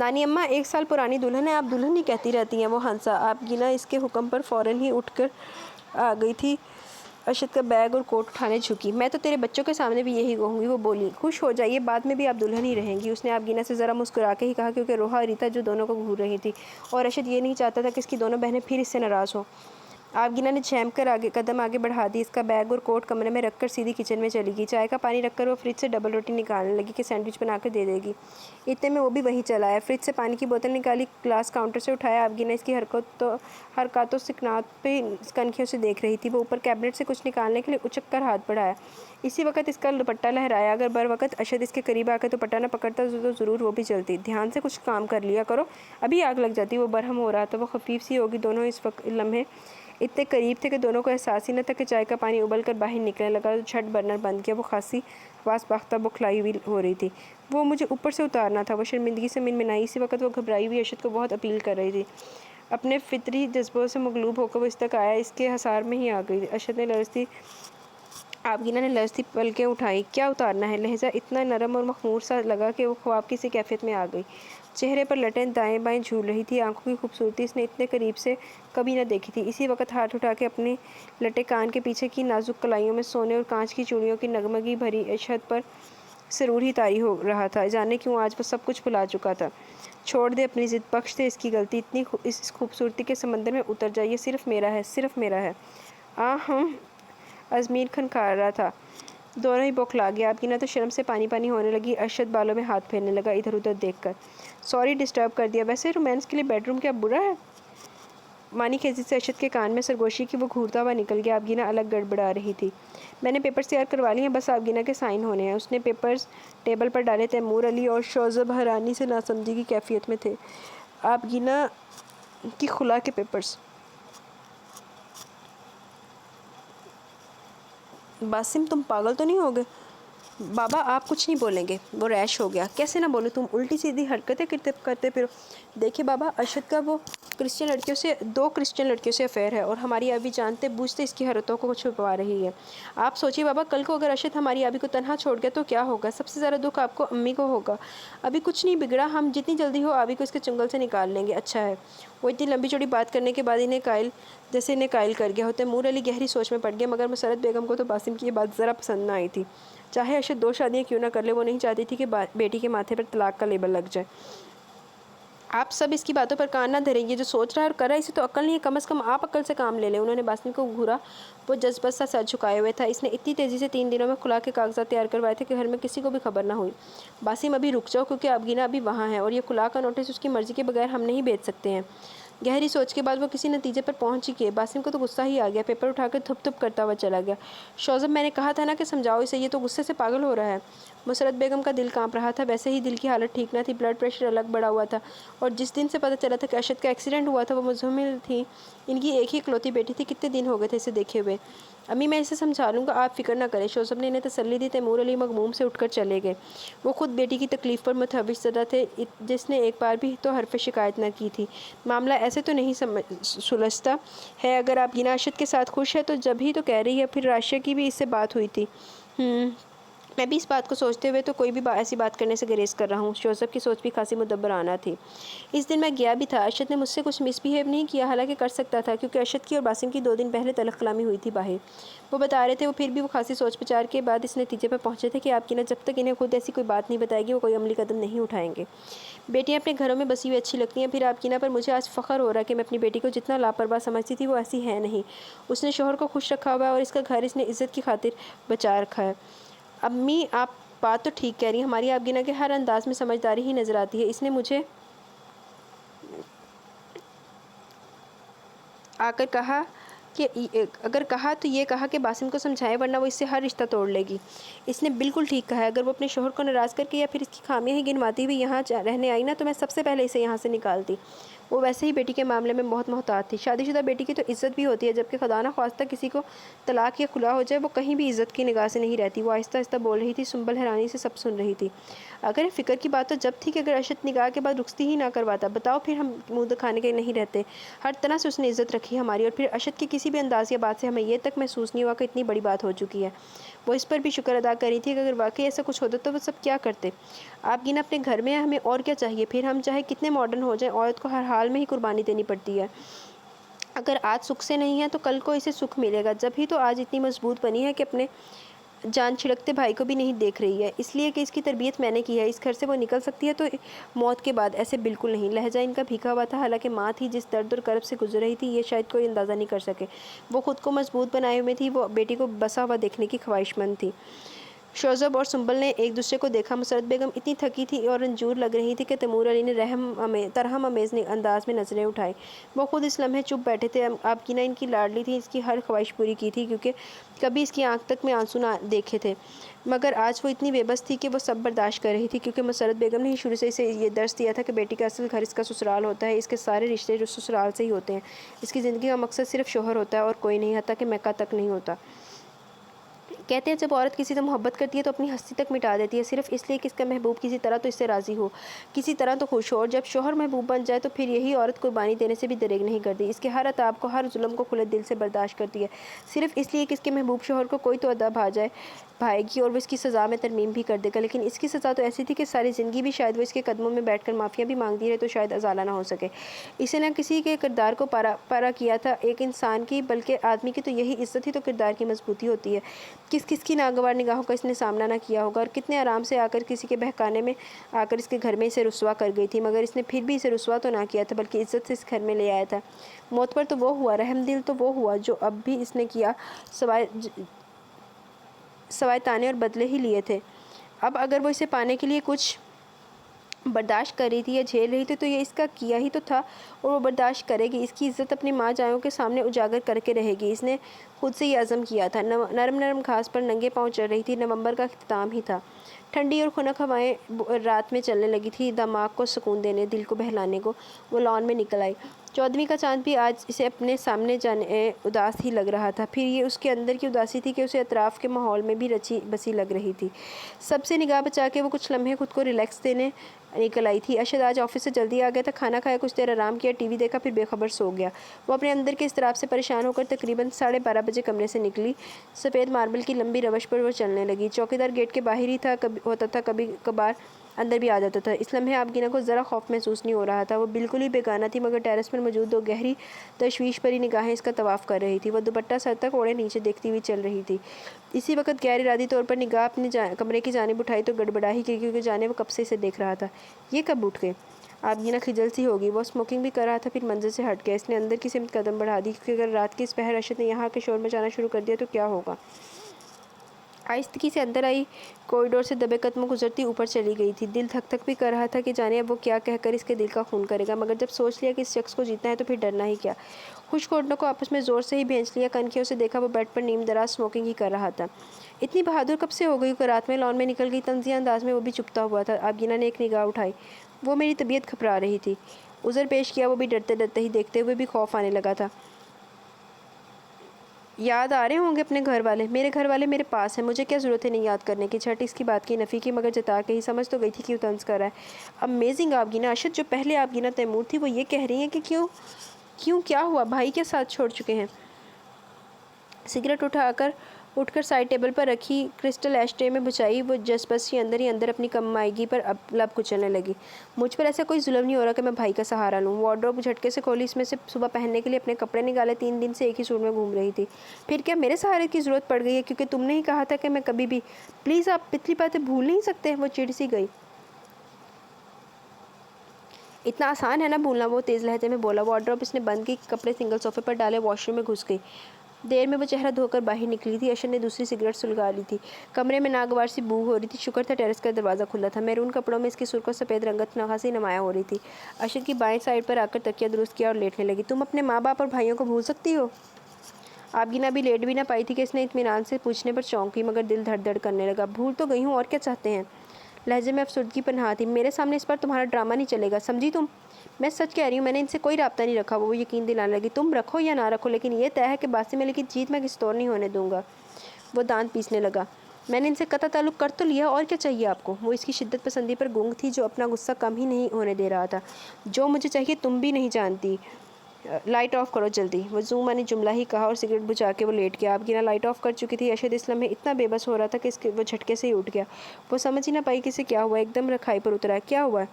نانی اماں 1 سال پرانی دلہن ہے، آپ دلہن ہی کہتی رہتی ہیں، وہ ہنسا۔ آپ گینا اس کے حکم پر فوراً ہی اٹھ کر آ گئی تھی، ارشد کا بیگ اور کوٹ اٹھانے جھکی۔ میں تو تیرے بچوں کے سامنے بھی یہی کہوں گی، وہ بولی۔ خوش ہو جائیے، بعد میں بھی آپ دلہن ہی رہیں گی، اس نے آپ گینا سے ذرا مسکرا کے ہی کہا، کیونکہ روحا اور ریتا جو دونوں کو گھور رہی تھی، اور ارشد یہ نہیں چاہتا تھا کہ اس کی دونوں بہنیں پھر اس سے ناراض ہوں۔ آپ گینا نے جھیم کر قدم آگے بڑھا دی، اس کا بیگ اور کوٹ کمرے میں رکھ کر سیدھی کچن میں چلی گئی۔ چائے کا پانی رکھ کر وہ فریج سے ڈبل روٹی نکالنے لگی کہ سینڈوچ بنا کر دے دے گی۔ اتنے میں وہ بھی وہیں چلا آیا، فریج سے پانی کی بوتل نکالی، گلاس کاؤنٹر سے اٹھایا۔ آپ گینا اس کی حرکات و سکنات پہ کنکھیوں سے دیکھ رہی تھی۔ وہ اوپر کیبنٹ سے کچھ نکالنے کے لیے اچک کر ہاتھ بڑھایا، اسی وقت اس کا دوپٹہ لہرایا۔ اگر بر وقت ارشد اس کے قریب آ کر دوپٹہ نہ پکڑتا تو ضرور وہ بھی جلتی۔ دھیان سے کچھ کام کر لیا کرو، ابھی آگ لگ جاتی۔ وہ برہم ہو رہا تھا، وہ خفیف سی ہوگی۔ دونوں اس وقت لمحے اتنے قریب تھے کہ دونوں کو احساس ہی نہ تھا کہ چائے کا پانی ابل کر باہر نکلنے لگا تو جھٹ برنر بند کیا۔ وہ خاصی واس باختہ بکھلائی ہوئی ہو رہی تھی۔ وہ مجھے اوپر سے اتارنا تھا، وہ شرمندگی سے منمنائی۔ اسی وقت وہ گھبرائی ہوئی ارشد کو بہت اپیل کر رہی تھی۔ اپنے فطری جذبوں سے مغلوب ہو کر وہ اس تک آیا، اس کے حصار میں ہی آ گئی۔ ارشد نے لرزتی آپ گینا نے لرزتی پلکیں اٹھائیں۔ کیا اتارنا ہے؟ لہجہ اتنا نرم اور مخمور سا لگا کہ وہ خواب کی سی کیفیت میں آ گئی۔ چہرے پر لٹیں دائیں بائیں جھول رہی تھی، آنکھوں کی خوبصورتی اس نے اتنے قریب سے کبھی نہ دیکھی تھی۔ اسی وقت ہاتھ اٹھا کے اپنی لٹے کان کے پیچھے کی نازک کلائیوں میں سونے اور کانچ کی چوڑیوں کی نگمگی بھری اشہد پر سرور ہی طاری ہو رہا تھا۔ جانے کیوں آج وہ سب کچھ بھلا چکا تھا۔ چھوڑ دے اپنی ضد، بخش دے اس کی غلطی، اتنی اس خوبصورتی کے سمندر میں اتر جا، یہ صرف میرا ہے، صرف میرا ہے۔ ازمیر کھنکھا رہا تھا، دونوں ہی بوکھلا گیا۔ آپ گینا تو شرم سے پانی پانی ہونے لگی۔ ارشد بالوں میں ہاتھ پھیرنے لگا ادھر ادھر دیکھ کر۔ سوری ڈسٹرب کر دیا، ویسے رومانس کے لیے بیڈ روم کیا برا ہے؟ مانی خیزی سے ارشد کے کان میں سرگوشی کی وہ گھورتا ہوا نکل گیا۔ آپ گینا الگ گڑبڑا رہی تھی۔ میں نے پیپرز تیار کروا لی ہیں، بس آپ گینا کے سائن ہونے ہیں۔ اس نے پیپرز ٹیبل پر ڈالے۔ تیمور علی اور شوذب حیرانی سے ناسمجھی کی کیفیت میں تھے۔ آپ گینا کی خلا کے پیپرز؟ باسم تم پاگل تو نہیں ہو گئے؟ بابا آپ کچھ نہیں بولیں گے، وہ ریش ہو گیا۔ کیسے نہ بولوں، تم الٹی سیدھی حرکتیں کرتے پھرو۔ دیکھیں بابا، ارشد کا وہ دو کرسچن لڑکیوں سے افیئر ہے، اور ہماری ابھی جانتے بوجھتے اس کی حرکتوں کو چھپا رہی ہے۔ آپ سوچیے بابا، کل کو اگر ارشد ہماری ابھی کو تنہا چھوڑ گیا تو کیا ہوگا؟ سب سے زیادہ دکھ آپ کو امی کو ہوگا۔ ابھی کچھ نہیں بگڑا، ہم جتنی جلدی ہو ابھی کو اس کے چنگل سے نکال لیں گے۔ اچھا ہے۔ وہ اتنی لمبی چوڑی بات کرنے کے بعد انہیں قائل کر گیا۔ تیمور علی گہری سوچ میں پڑ گیا، مگر مسرت بیگم کو تو باسم کی یہ بات ذرا پسند نہ آئی تھی۔ چاہے ارشد 2 شادیاں کیوں نہ کر لے، وہ نہیں چاہتی تھی کہ بیٹی کے ماتھے پر طلاق کا لیبل لگ جائے۔ آپ سب اس کی باتوں پر کان نہ دھریں، یہ جو سوچ رہا ہے اور کر رہا ہے اسے تو عقل نہیں ہے، کم از کم آپ عقل سے کام لے لیں۔ انہوں نے باسم کو گھورا، وہ جذبت سا سر جھکائے ہوئے تھا۔ اس نے اتنی تیزی سے 3 دنوں میں خلا کے کاغذات تیار کروائے تھے کہ گھر میں کسی کو بھی خبر نہ ہوئی۔ باسم ابھی رک جاؤ، کیونکہ اب گینا ابھی وہاں ہے، اور یہ خلا کا نوٹس اس کی مرضی کے بغیر ہم نہیں بھیج سکتے ہیں۔ گہری سوچ کے بعد وہ کسی نتیجے پر پہنچ ہی گئے۔ باسم کو تو غصہ ہی آ گیا، پیپر اٹھا کر تھپ تھپ کرتا ہوا چلا گیا۔ شوذب میں نے کہا تھا نا کہ سمجھاؤ اسے، یہ تو غصے سے پاگل ہو رہا ہے۔ مسرت بیگم کا دل کانپ رہا تھا، ویسے ہی دل کی حالت ٹھیک نہ تھی، بلڈ پریشر الگ بڑھا ہوا تھا، اور جس دن سے پتہ چلا تھا کہ ارشد کا ایکسیڈنٹ ہوا تھا وہ مزمل تھی۔ ان کی ایک ہی اکلوتی بیٹی تھی، کتنے دن ہو گئے تھے اسے دیکھے ہوئے۔ امی میں اسے سمجھا لوں گا، آپ فکر نہ کریں، شوذب نے انہیں تسلی دی۔ تیمور علی مغموم سے اٹھ کر چلے گئے۔ وہ خود بیٹی کی تکلیف پر متحوش زدہ تھے، جس نے ایک بار بھی تو حرف شکایت نہ کی تھی۔ معاملہ ایسے تو نہیں سلجھتا ہے، اگر آپ گینا ارشد کے ساتھ خوش ہے تو جب ہی تو کہہ رہی ہے، پھر راشیہ کی بھی اس سے بات ہوئی تھی۔ میں بھی اس بات کو سوچتے ہوئے تو کوئی بھی ایسی بات کرنے سے گریز کر رہا ہوں۔ شوذب کی سوچ بھی خاصی مدبرانہ تھی۔ اس دن میں گیا بھی تھا، ارشد نے مجھ سے کچھ مس بیہیو نہیں کیا، حالانکہ کر سکتا تھا، کیونکہ ارشد کی اور باسم کی 2 دن پہلے تلخ کلامی ہوئی تھی باہر۔ وہ بتا رہے تھے، وہ پھر بھی وہ خاصی سوچ بچار کے بعد اس نتیجے پر پہنچے تھے کہ آپ گینا جب تک انہیں خود ایسی کوئی بات نہیں بتائے گی وہ کوئی عملی قدم نہیں اٹھائیں گے۔ بیٹیاں اپنے گھروں میں بسی ہوئی اچھی لگتی ہیں، پھر آپ گینا پر مجھے آج فخر ہو رہا ہے کہ میں اپنی بیٹی کو جتنا لاپرواہ سمجھتی تھی وہ ایسی ہے نہیں۔ اس نے شوہر کو خوش رکھا ہوا ہے، اور اس کا گھر اس نے عزت کی خاطر بچا رکھا ہے۔ امی آپ بات تو ٹھیک کہہ رہی ہیں، ہماری آپ گینا کے ہر انداز میں سمجھداری ہی نظر آتی ہے۔ اس نے مجھے آ کر کہا کہ اگر کہا تو یہ کہا کہ باسم کو سمجھائے، ورنہ وہ اس سے ہر رشتہ توڑ لے گی۔ اس نے بالکل ٹھیک کہا ہے، اگر وہ اپنے شوہر کو ناراض کر کے یا پھر اس کی خامیاں ہی گنواتی ہوئی یہاں رہنے آئی نا تو میں سب سے پہلے اسے یہاں سے نکالتی۔ وہ ویسے ہی بیٹی کے معاملے میں بہت محتاط تھی۔ شادی شدہ بیٹی کی تو عزت بھی ہوتی ہے، جبکہ خدا نہ خواستہ کسی کو طلاق یا خلا ہو جائے وہ کہیں بھی عزت کی نگاہ سے نہیں رہتی۔ وہ آہستہ آہستہ بول رہی تھی، سنبل حیرانی سے سب سن رہی تھی۔ اگر فکر کی بات تو جب تھی کہ اگر ارشد نکاح کے بعد رخصتی ہی نہ کرواتا، بتاؤ پھر ہم منہ دکھانے کے نہیں رہتے۔ ہر طرح سے اس نے عزت رکھی ہماری، اور پھر ارشد کی کسی بھی انداز یا بات سے ہمیں یہ تک محسوس نہیں ہوا کہ اتنی بڑی بات ہو چکی ہے۔ وہ اس پر بھی شکر ادا کر رہی تھی کہ اگر واقعی ایسا کچھ ہوتا تو وہ سب کیا کرتے۔ آپ گینا اپنے گھر میں ہیں، ہمیں اور کیا چاہیے؟ پھر ہم چاہے کتنے ماڈرن ہو جائیں، عورت کو ہر حال میں ہی قربانی دینی پڑتی ہے۔ اگر آج سکھ سے نہیں ہے تو کل کو اسے سکھ ملے گا۔ جب ہی تو آج اتنی مضبوط بنی ہے کہ اپنے جان چھڑکتے بھائی کو بھی نہیں دیکھ رہی ہے، اس لیے کہ اس کی تربیت میں نے کی ہے۔ اس گھر سے وہ نکل سکتی ہے تو موت کے بعد ایسے بالکل نہیں۔ لہجہ ان کا بھیگا ہوا تھا، حالانکہ ماں تھی جس درد اور کرب سے گزر رہی تھی یہ شاید کوئی اندازہ نہیں کر سکے۔ وہ خود کو مضبوط بنائے ہوئے تھی، وہ بیٹی کو بسا ہوا دیکھنے کی خواہش مند تھی۔ شوذب اور سنبل نے ایک دوسرے کو دیکھا۔ مسرت بیگم اتنی تھکی تھی اور رنجور لگ رہی تھی کہ تیمور علی نے ترحم امیز انداز میں نظریں اٹھائی۔ وہ خود اس لمحے چپ بیٹھے تھے۔ آپ کی ان کی لاڈلی تھی، اس کی ہر خواہش پوری کی تھی، کیونکہ کبھی اس کی آنکھ تک میں آنسو نہ دیکھے تھے، مگر آج وہ اتنی بے بس تھی کہ وہ سب برداشت کر رہی تھی، کیونکہ مسرت بیگم نے ہی شروع سے اسے یہ درس دیا تھا کہ بیٹی کا اصل گھر اس کا سسرال ہوتا ہے۔ اس کے سارے رشتے جو سسرال سے ہی ہوتے ہیں۔ اس کی زندگی کا مقصد صرف شوہر ہوتا ہے اور کوئی نہیں، حتیٰ کہ میکہ تک نہیں ہوتا۔ کہتے ہیں جب عورت کسی سے محبت کرتی ہے تو اپنی ہستی تک مٹا دیتی ہے، صرف اس لیے کہ اس کا محبوب کسی طرح تو اس سے راضی ہو، کسی طرح تو خوش ہو، اور جب شوہر محبوب بن جائے تو پھر یہی عورت قربانی دینے سے بھی دریغ نہیں کرتی۔ اس کے ہر عتاب کو، ہر ظلم کو کھلے دل سے برداشت کرتی ہے، صرف اس لیے کہ اس کے محبوب شوہر کو کوئی تو ادب بھائے گی اور وہ اس کی سزا میں ترمیم بھی کر دے گا۔ لیکن اس کی سزا تو ایسی تھی کہ ساری زندگی بھی شاید وہ اس کے قدموں میں بیٹھ کر معافیاں بھی مانگتی رہے تو شاید ازالہ نہ ہو سکے۔ اسے نہ کسی کے کردار کو پارا کیا تھا ایک انسان کی، بلکہ آدمی کی تو یہی عزت ہی تو کردار کی مضبوطی ہوتی ہے۔ کس کس کی ناگوار نگاہوں کا اس نے سامنا نہ کیا ہوگا، اور کتنے آرام سے آ کر کسی کے بہکانے میں آ کر اس کے گھر میں اسے رسوا کر گئی تھی، مگر اس نے پھر بھی اسے رسوا تو نہ کیا تھا بلکہ عزت سے اس گھر میں لے آیا تھا۔ موت پر تو وہ ہوا، رحم دل تو وہ ہوا جو اب بھی اس نے کیا سوائے تانے اور بدلے ہی لیے تھے۔ اب اگر وہ اسے پانے کے لیے کچھ برداشت کر رہی تھی یا جھیل رہی تھی تو یہ اس کا کیا ہی تو تھا، اور وہ برداشت کرے گی۔ اس کی عزت اپنی ماں جائوں کے سامنے اجاگر کر کے رہے گی، اس نے خود سے یہ عزم کیا تھا۔ نرم نرم گھاس پر ننگے پاؤں چل رہی تھی، نومبر کا اختتام ہی تھا۔ ٹھنڈی اور خنک ہوائیں رات میں چلنے لگی تھی، دماغ کو سکون دینے، دل کو بہلانے کو۔ وہ لان میں نکل آئی۔ 14ویں کا چاند بھی آج اسے اپنے سامنے جانے اداس ہی لگ رہا تھا، پھر یہ اس کے اندر کی اداسی تھی کہ اسے اطراف کے ماحول میں بھی رچی بسی لگ رہی تھی۔ سب سے نگاہ بچا کے وہ کچھ لمحے خود کو ریلیکس دینے نکل آئی تھی۔ ارشد آج آفس سے جلدی آ گیا تھا، کھانا کھایا، کچھ دیر آرام کیا، ٹی وی دیکھا، پھر بے خبر سو گیا۔ وہ اپنے اندر کے اضطراب سے پریشان ہو کر تقریباً 12:30 بجے کمرے سے نکلی۔ سفید ماربل کی لمبی روش پر وہ چلنے لگی۔ چوکیدار گیٹ کے باہر ہی ہوتا تھا، کبھی کبھار اندر بھی آ جاتا تھا۔ اس لمحے آبگینہ کو ذرا خوف محسوس نہیں ہو رہا تھا۔ وہ بالکل ہی بیگانہ تھی، مگر ٹیرس پر موجود دو گہری تشویش بھری نگاہیں اس کا طواف کر رہی تھی۔ وہ دوپٹہ سر تک اوڑھے نیچے دیکھتی ہوئی چل رہی تھی۔ اسی وقت غیر ارادی طور پر نگاہ اپنے کمرے کی جانب اٹھائی تو گڑبڑا ہی گئی، کیونکہ جانے وہ کب سے اسے دیکھ رہا تھا۔ یہ کب اٹھ گئے؟ آبگینہ خجل سی ہوگی۔ وہ اسموکنگ بھی کر رہا تھا، پھر منظر سے ہٹ گیا۔ اس نے اندر کی سمت قدم بڑھا دی، کیونکہ اگر رات کے اس پہر ارشد نے یہاں کے شور مچانا شروع کر دیا تو کیا ہوگا۔ آہستگی سے اندر آئی، کوریڈور سے دبے قدموں گزرتی اوپر چلی گئی تھی۔ دل دھک دھک بھی کر رہا تھا کہ جانے اب وہ کیا کہہ کر اس کے دل کا خون کرے گا، مگر جب سوچ لیا کہ اس شخص کو جیتنا ہے تو پھر ڈرنا ہی کیا۔ خشک ہونٹوں کو آپس میں زور سے ہی بھینچ لیا، کنکھیوں سے دیکھا وہ بیڈ پر نیم دراز اسموکنگ ہی کر رہا تھا۔ اتنی بہادر کب سے ہو گئی کہ رات میں لان میں نکل گئی؟ طنزیہ انداز میں وہ بھی چپتا ہوا تھا۔ آبگینہ نے ایک نگاہ اٹھائی۔ وہ میری طبیعت گھبرا رہی تھی، عذر پیش کیا۔ وہ بھی ڈرتے ڈرتے ہی، دیکھتے ہوئے بھی خوف آنے لگا تھا۔ یاد آ رہے ہوں گے اپنے گھر والے؟ میرے گھر والے میرے پاس ہیں، مجھے کیا ضرورت ہے نہیں یاد کرنے کی؟ جھٹ اس کی بات کی نفی کی، مگر جتا کے ہی، سمجھ تو گئی تھی کیوں طنز کر رہا ہے۔ امیزنگ آبگینہ! ارشد جو پہلے آبگینہ تیمور تھی وہ یہ کہہ رہی ہیں کہ کیوں کیا ہوا؟ بھائی کے ساتھ چھوڑ چکے ہیں؟ سگریٹ اٹھ کر سائڈ ٹیبل پر رکھی کرسٹل ایش ٹرے میں بچھائی، وہ جس ہی اندر اپنی کمائیگی پر اب لب کچلنے لگی۔ مجھ پر ایسا کوئی ظلم نہیں ہو رہا کہ میں بھائی کا سہارا لوں۔ وارڈروب جھٹکے سے کھولی، اس میں سے صبح پہننے کے لیے اپنے کپڑے نکالے۔ 3 دن سے ایک ہی سوٹ میں گھوم رہی تھی۔ پھر کیا میرے سہارے کی ضرورت پڑ گئی ہے؟ کیونکہ تم نے ہی کہا تھا کہ میں کبھی بھی… پلیز آپ پچھلی باتیں بھول نہیں سکتے؟ وہ چڑ سی گئی۔ اتنا آسان ہے نا بھولنا؟ وہ تیز لہجے میں بولا۔ وارڈروب اس نے بند کی، کپڑے سنگل صوفے پر ڈالے، واش روم میں گھس گئی۔ دیر میں وہ چہرہ دھو کر باہر نکلی تھی۔ ارشد نے دوسری سگریٹ سلگا لی تھی۔ کمرے میں ناگوار سی بو ہو رہی تھی۔ شکر تھا ٹیرس کا دروازہ کھلا تھا۔ میرون کپڑوں میں اس کی سرخ و سفید رنگت خاصی نمایاں ہو رہی تھی۔ ارشد کی بائیں سائڈ پر آ کر تکیہ درست کیا اور لیٹنے لگی۔ تم اپنے ماں باپ اور بھائیوں کو بھول سکتی ہو؟ آبگینہ بھی لیٹ بھی نہ پائی تھی کہ اس نے اطمینان سے پوچھنے پر چونک گئی، مگر دل دھڑ دھڑ کرنے لگا۔ بھول تو گئی ہوں، اور کیا چاہتے ہیں؟ لہجے میں افسردگی پنہاں تھی۔ میرے سامنے اس پر تمہارا ڈرامہ نہیں چلے گا، سمجھی تم؟ میں سچ کہہ رہی ہوں، میں نے ان سے کوئی رابطہ نہیں رکھا۔ وہ یقین دلانے لگی۔ تم رکھو یا نہ رکھو، لیکن یہ طے ہے کہ باسی میں لکھی جیت میں کسی طور نہیں ہونے دوں گا۔ وہ دانت پیسنے لگا۔ میں نے ان سے قطع تعلق کر تو لیا، اور کیا چاہیے آپ کو؟ وہ اس کی شدت پسندی پر گنگ تھی، جو اپنا غصہ کم ہی نہیں ہونے دے رہا تھا۔ جو مجھے چاہیے تم بھی نہیں جانتی۔ لائٹ آف کرو جلدی، وہ زوما نے جملہ ہی کہا اور سگریٹ بجھا کے وہ لیٹ گیا۔ آبگینہ لائٹ آف کر چکی تھی۔ ارشد اس لمحے اتنا بے بس ہو رہا تھا کہ وہ جھٹکے سے ہی اٹھ گیا۔ وہ سمجھ ہی نہ پائی کہ اسے کیا ہوا، ایک دم رکھائی پر اترا۔ کیا ہوا ہے؟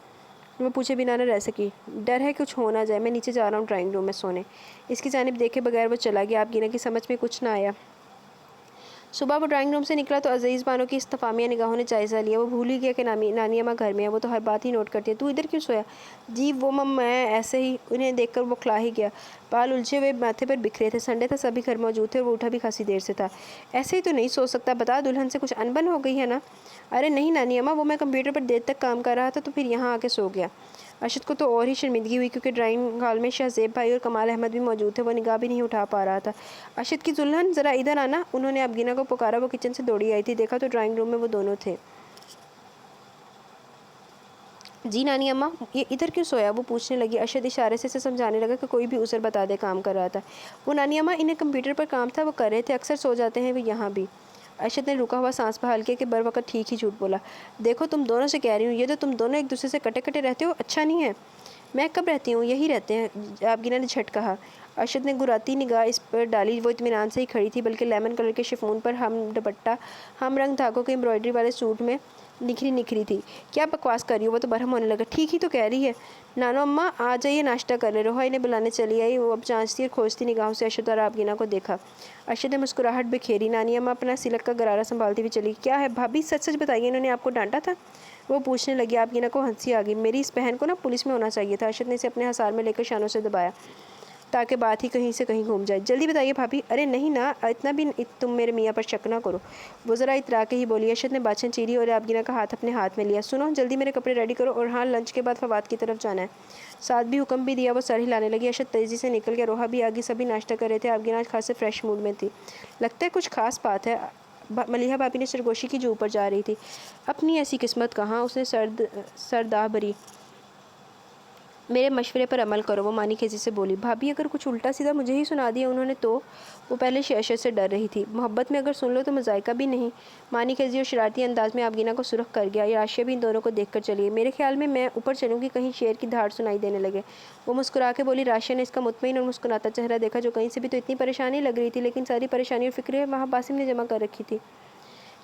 وہ پوچھے بنا نہ رہ سکی۔ ڈر ہے کچھ ہو نہ جائے، میں نیچے جا رہا ہوں ڈرائنگ روم میں سونے۔ اس کی جانب دیکھے بغیر وہ چلا گیا۔ آبگینہ کی سمجھ میں کچھ نہ آیا۔ صبح وہ ڈرائنگ روم سے نکلا تو عزیز بانو کی استفہامیہ نگاہوں نے جائزہ لیا۔ وہ بھول ہی گیا کہ نانی اماں گھر میں ہے، وہ تو ہر بات ہی نوٹ کرتی ہے۔ تو ادھر کیوں سویا؟ جی وہ میں ایسے ہی۔ انہیں دیکھ کر وہ کھلا ہی گیا۔ بال الجھے ہوئے ماتھے پر بکھرے تھے۔ سنڈے تھا، سبھی گھر موجود تھے اور وہ اٹھا بھی خاصی دیر سے تھا۔ ایسے ہی تو نہیں سو سکتا، بتا دلہن سے کچھ انبن ہو گئی ہے نا؟ ارے نہیں نانی اماں، وہ میں کمپیوٹر پر دیر تک کام کر رہا تھا تو پھر یہاں آ کے سو گیا۔ ارشد کو تو اور ہی شرمندگی ہوئی کیونکہ ڈرائنگ ہال میں شہزیب بھائی اور کمال احمد بھی موجود تھے۔ وہ نگاہ بھی نہیں اٹھا پا رہا تھا۔ ارشد کی دلہن ذرا ادھر آنا۔ انہوں نے آبگینہ کو پکارا۔ وہ کچن سے دوڑی آئی تھی، دیکھا تو ڈرائنگ روم میں وہ دونوں تھے۔ جی نانی اماں، یہ ادھر کیوں سویا؟ وہ پوچھنے لگی۔ ارشد اشارے سے اسے سمجھانے لگا کہ کوئی بھی عذر بتا دے، کام کر رہا تھا۔ وہ نانی اماں انہیں کمپیوٹر پر کام تھا، وہ کر رہے تھے، اکثر سو جاتے ہیں وہ یہاں بھی۔ ارشد نے رکا ہوا سانس بحال کیا کہ بر وقت ٹھیک ہی جھوٹ بولا۔ دیکھو تم دونوں سے کہہ رہی ہوں، یہ تو تم دونوں ایک دوسرے سے کٹے کٹے رہتے ہو، اچھا نہیں ہے۔ میں کب رہتی ہوں؟ یہی رہتے ہیں، آبگینہ نے جھٹ کہا۔ ارشد نے گراتی نگاہ اس پر ڈالی۔ وہ اطمینان سے ہی کھڑی تھی، بلکہ لیمن کلر کے شفون پر ہم دوپٹہ، ہم رنگ دھاگوں کے امبرائڈری والے سوٹ میں نکھری تھی۔ کیا بکواس کر رہی ہو؟ وہ تو برہم ہونے لگا۔ ٹھیک ہی تو کہہ رہی ہے۔ نانو اماں آ جائیے، ناشتہ کر لے۔ روحا انہیں بلانے چلی آئی۔ وہ اب جانچتی اور کھوجتی نگاہوں سے ارشد اور آبگینہ کو دیکھا۔ ارشد نے مسکراہٹ بکھیری۔ نانی اماں اپنا سلک کا غرارہ سنبھالتی ہوئی چلی۔ کیا ہے بھابھی، سچ سچ بتائیے، انہوں نے آپ کو ڈانٹا تھا؟ وہ پوچھنے لگی۔ آبگینہ کو ہنسی آ گئی۔ میری اس بہن کو نا پولیس میں ہونا چاہیے تھا۔ ارشد نے اسے اپنے حصار میں لے کر شانوں سے دبایا تاکہ بات ہی کہیں سے کہیں گھوم جائے۔ جلدی بتائیے بھابھی۔ ارے نہیں نا، اتنا بھی تم میرے میاں پر شک نہ کرو۔ وہ ذرا اترا کے ہی بولی۔ ارشد نے باچھیں چیری اور آبگینہ کا ہاتھ اپنے ہاتھ میں لیا۔ سنو، جلدی میرے کپڑے ریڈی کرو، اور ہاں لنچ کے بعد فواد کی طرف جانا ہے۔ ساتھ بھی حکم بھی دیا۔ وہ سر ہلانے لگی۔ ارشد تیزی سے نکل گیا۔ روحا بھی آگے، سبھی ناشتہ کر رہے تھے۔ آبگینہ آج خاصے فریش موڈ میں تھی۔ لگتا ہے کچھ خاص بات ہے۔ ملیحہ بھابھی نے سرگوشی کی جو اوپر جا رہی تھی۔ اپنی ایسی قسمت کہاں، اس نے سرداہ بری۔ میرے مشورے پر عمل کرو، وہ مانی خیزی سے بولی۔ بھابھی اگر کچھ الٹا سیدھا مجھے ہی سنا دیا انہوں نے تو؟ وہ پہلے سے ارشد سے ڈر رہی تھی۔ محبت میں اگر سن لو تو مذائقہ بھی نہیں۔ مانی خیزی اور شرارتی انداز میں آبگینہ کو سرخ کر گیا۔ راشیہ بھی ان دونوں کو دیکھ کر چلی گئی۔ میرے خیال میں اوپر چلوں گی، کہیں شیر کی دھاڑ سنائی دینے لگے۔ وہ مسکرا کے بولی۔ راشیہ نے اس کا مطمئن اور مسکراتا چہرہ دیکھا جو کہیں سے بھی تو اتنی پریشانی لگ رہی تھی، لیکن ساری پریشانی اور فکریں وہاں باسم نے جمع کر رکھی تھی۔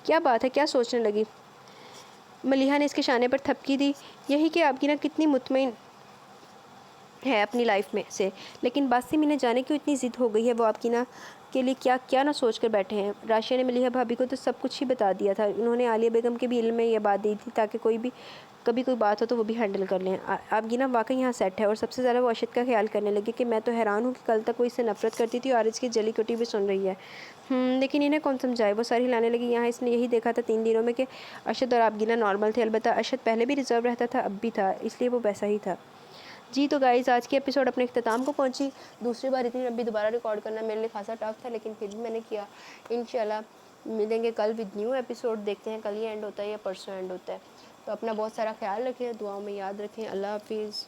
کیا بات ہے، کیا سوچنے لگی؟ ملیحہ نے اس کے شانے پر تھپکی دی۔ یہی کہ آبگینہ کتنی مطمئن ہے اپنی لائف میں سے، لیکن باسم انہیں جانے کیوں اتنی ضد ہو گئی ہے؟ وہ آبگینہ کے لیے کیا کیا نہ سوچ کر بیٹھے ہیں۔ راشیہ نے ملیحہ بھابھی کو تو سب کچھ ہی بتا دیا تھا۔ انہوں نے عالیہ بیگم کے بھی علم میں یہ بات دی تھی تاکہ کبھی کوئی بات ہو تو وہ بھی ہینڈل کر لیں۔ آبگینہ واقعی یہاں سیٹ ہے، اور سب سے زیادہ وہ ارشد کا خیال کرنے لگی کہ میں تو حیران ہوں کہ کل تک وہ اس سے نفرت کرتی تھی اور آج اس کی جلی کٹی بھی سن رہی ہے۔ لیکن انہیں کون سمجھائے؟ وہ سر ہلانے لگی۔ یہاں اس نے یہی دیکھا تھا 3 دنوں میں کہ ارشد اور آبگینہ نارمل تھے، البتہ ارشد پہلے بھی ریزرو رہتا تھا، اب بھی تھا، اس لیے وہ ویسا ہی تھا۔ جی تو گائز، آج کی ایپیسوڈ اپنے اختتام کو پہنچی۔ دوسری بار اتنی لمبی دوبارہ ریکارڈ کرنا میرے لیے خاصا ٹف تھا، لیکن پھر بھی میں نے کیا۔ انشاءاللہ ملیں گے کل ود نیو ایپیسوڈ، دیکھتے ہیں کل ہی اینڈ ہوتا ہے یا پرسوں اینڈ ہوتا ہے۔ تو اپنا بہت سارا خیال رکھیں، دعاؤں میں یاد رکھیں۔ اللہ حافظ۔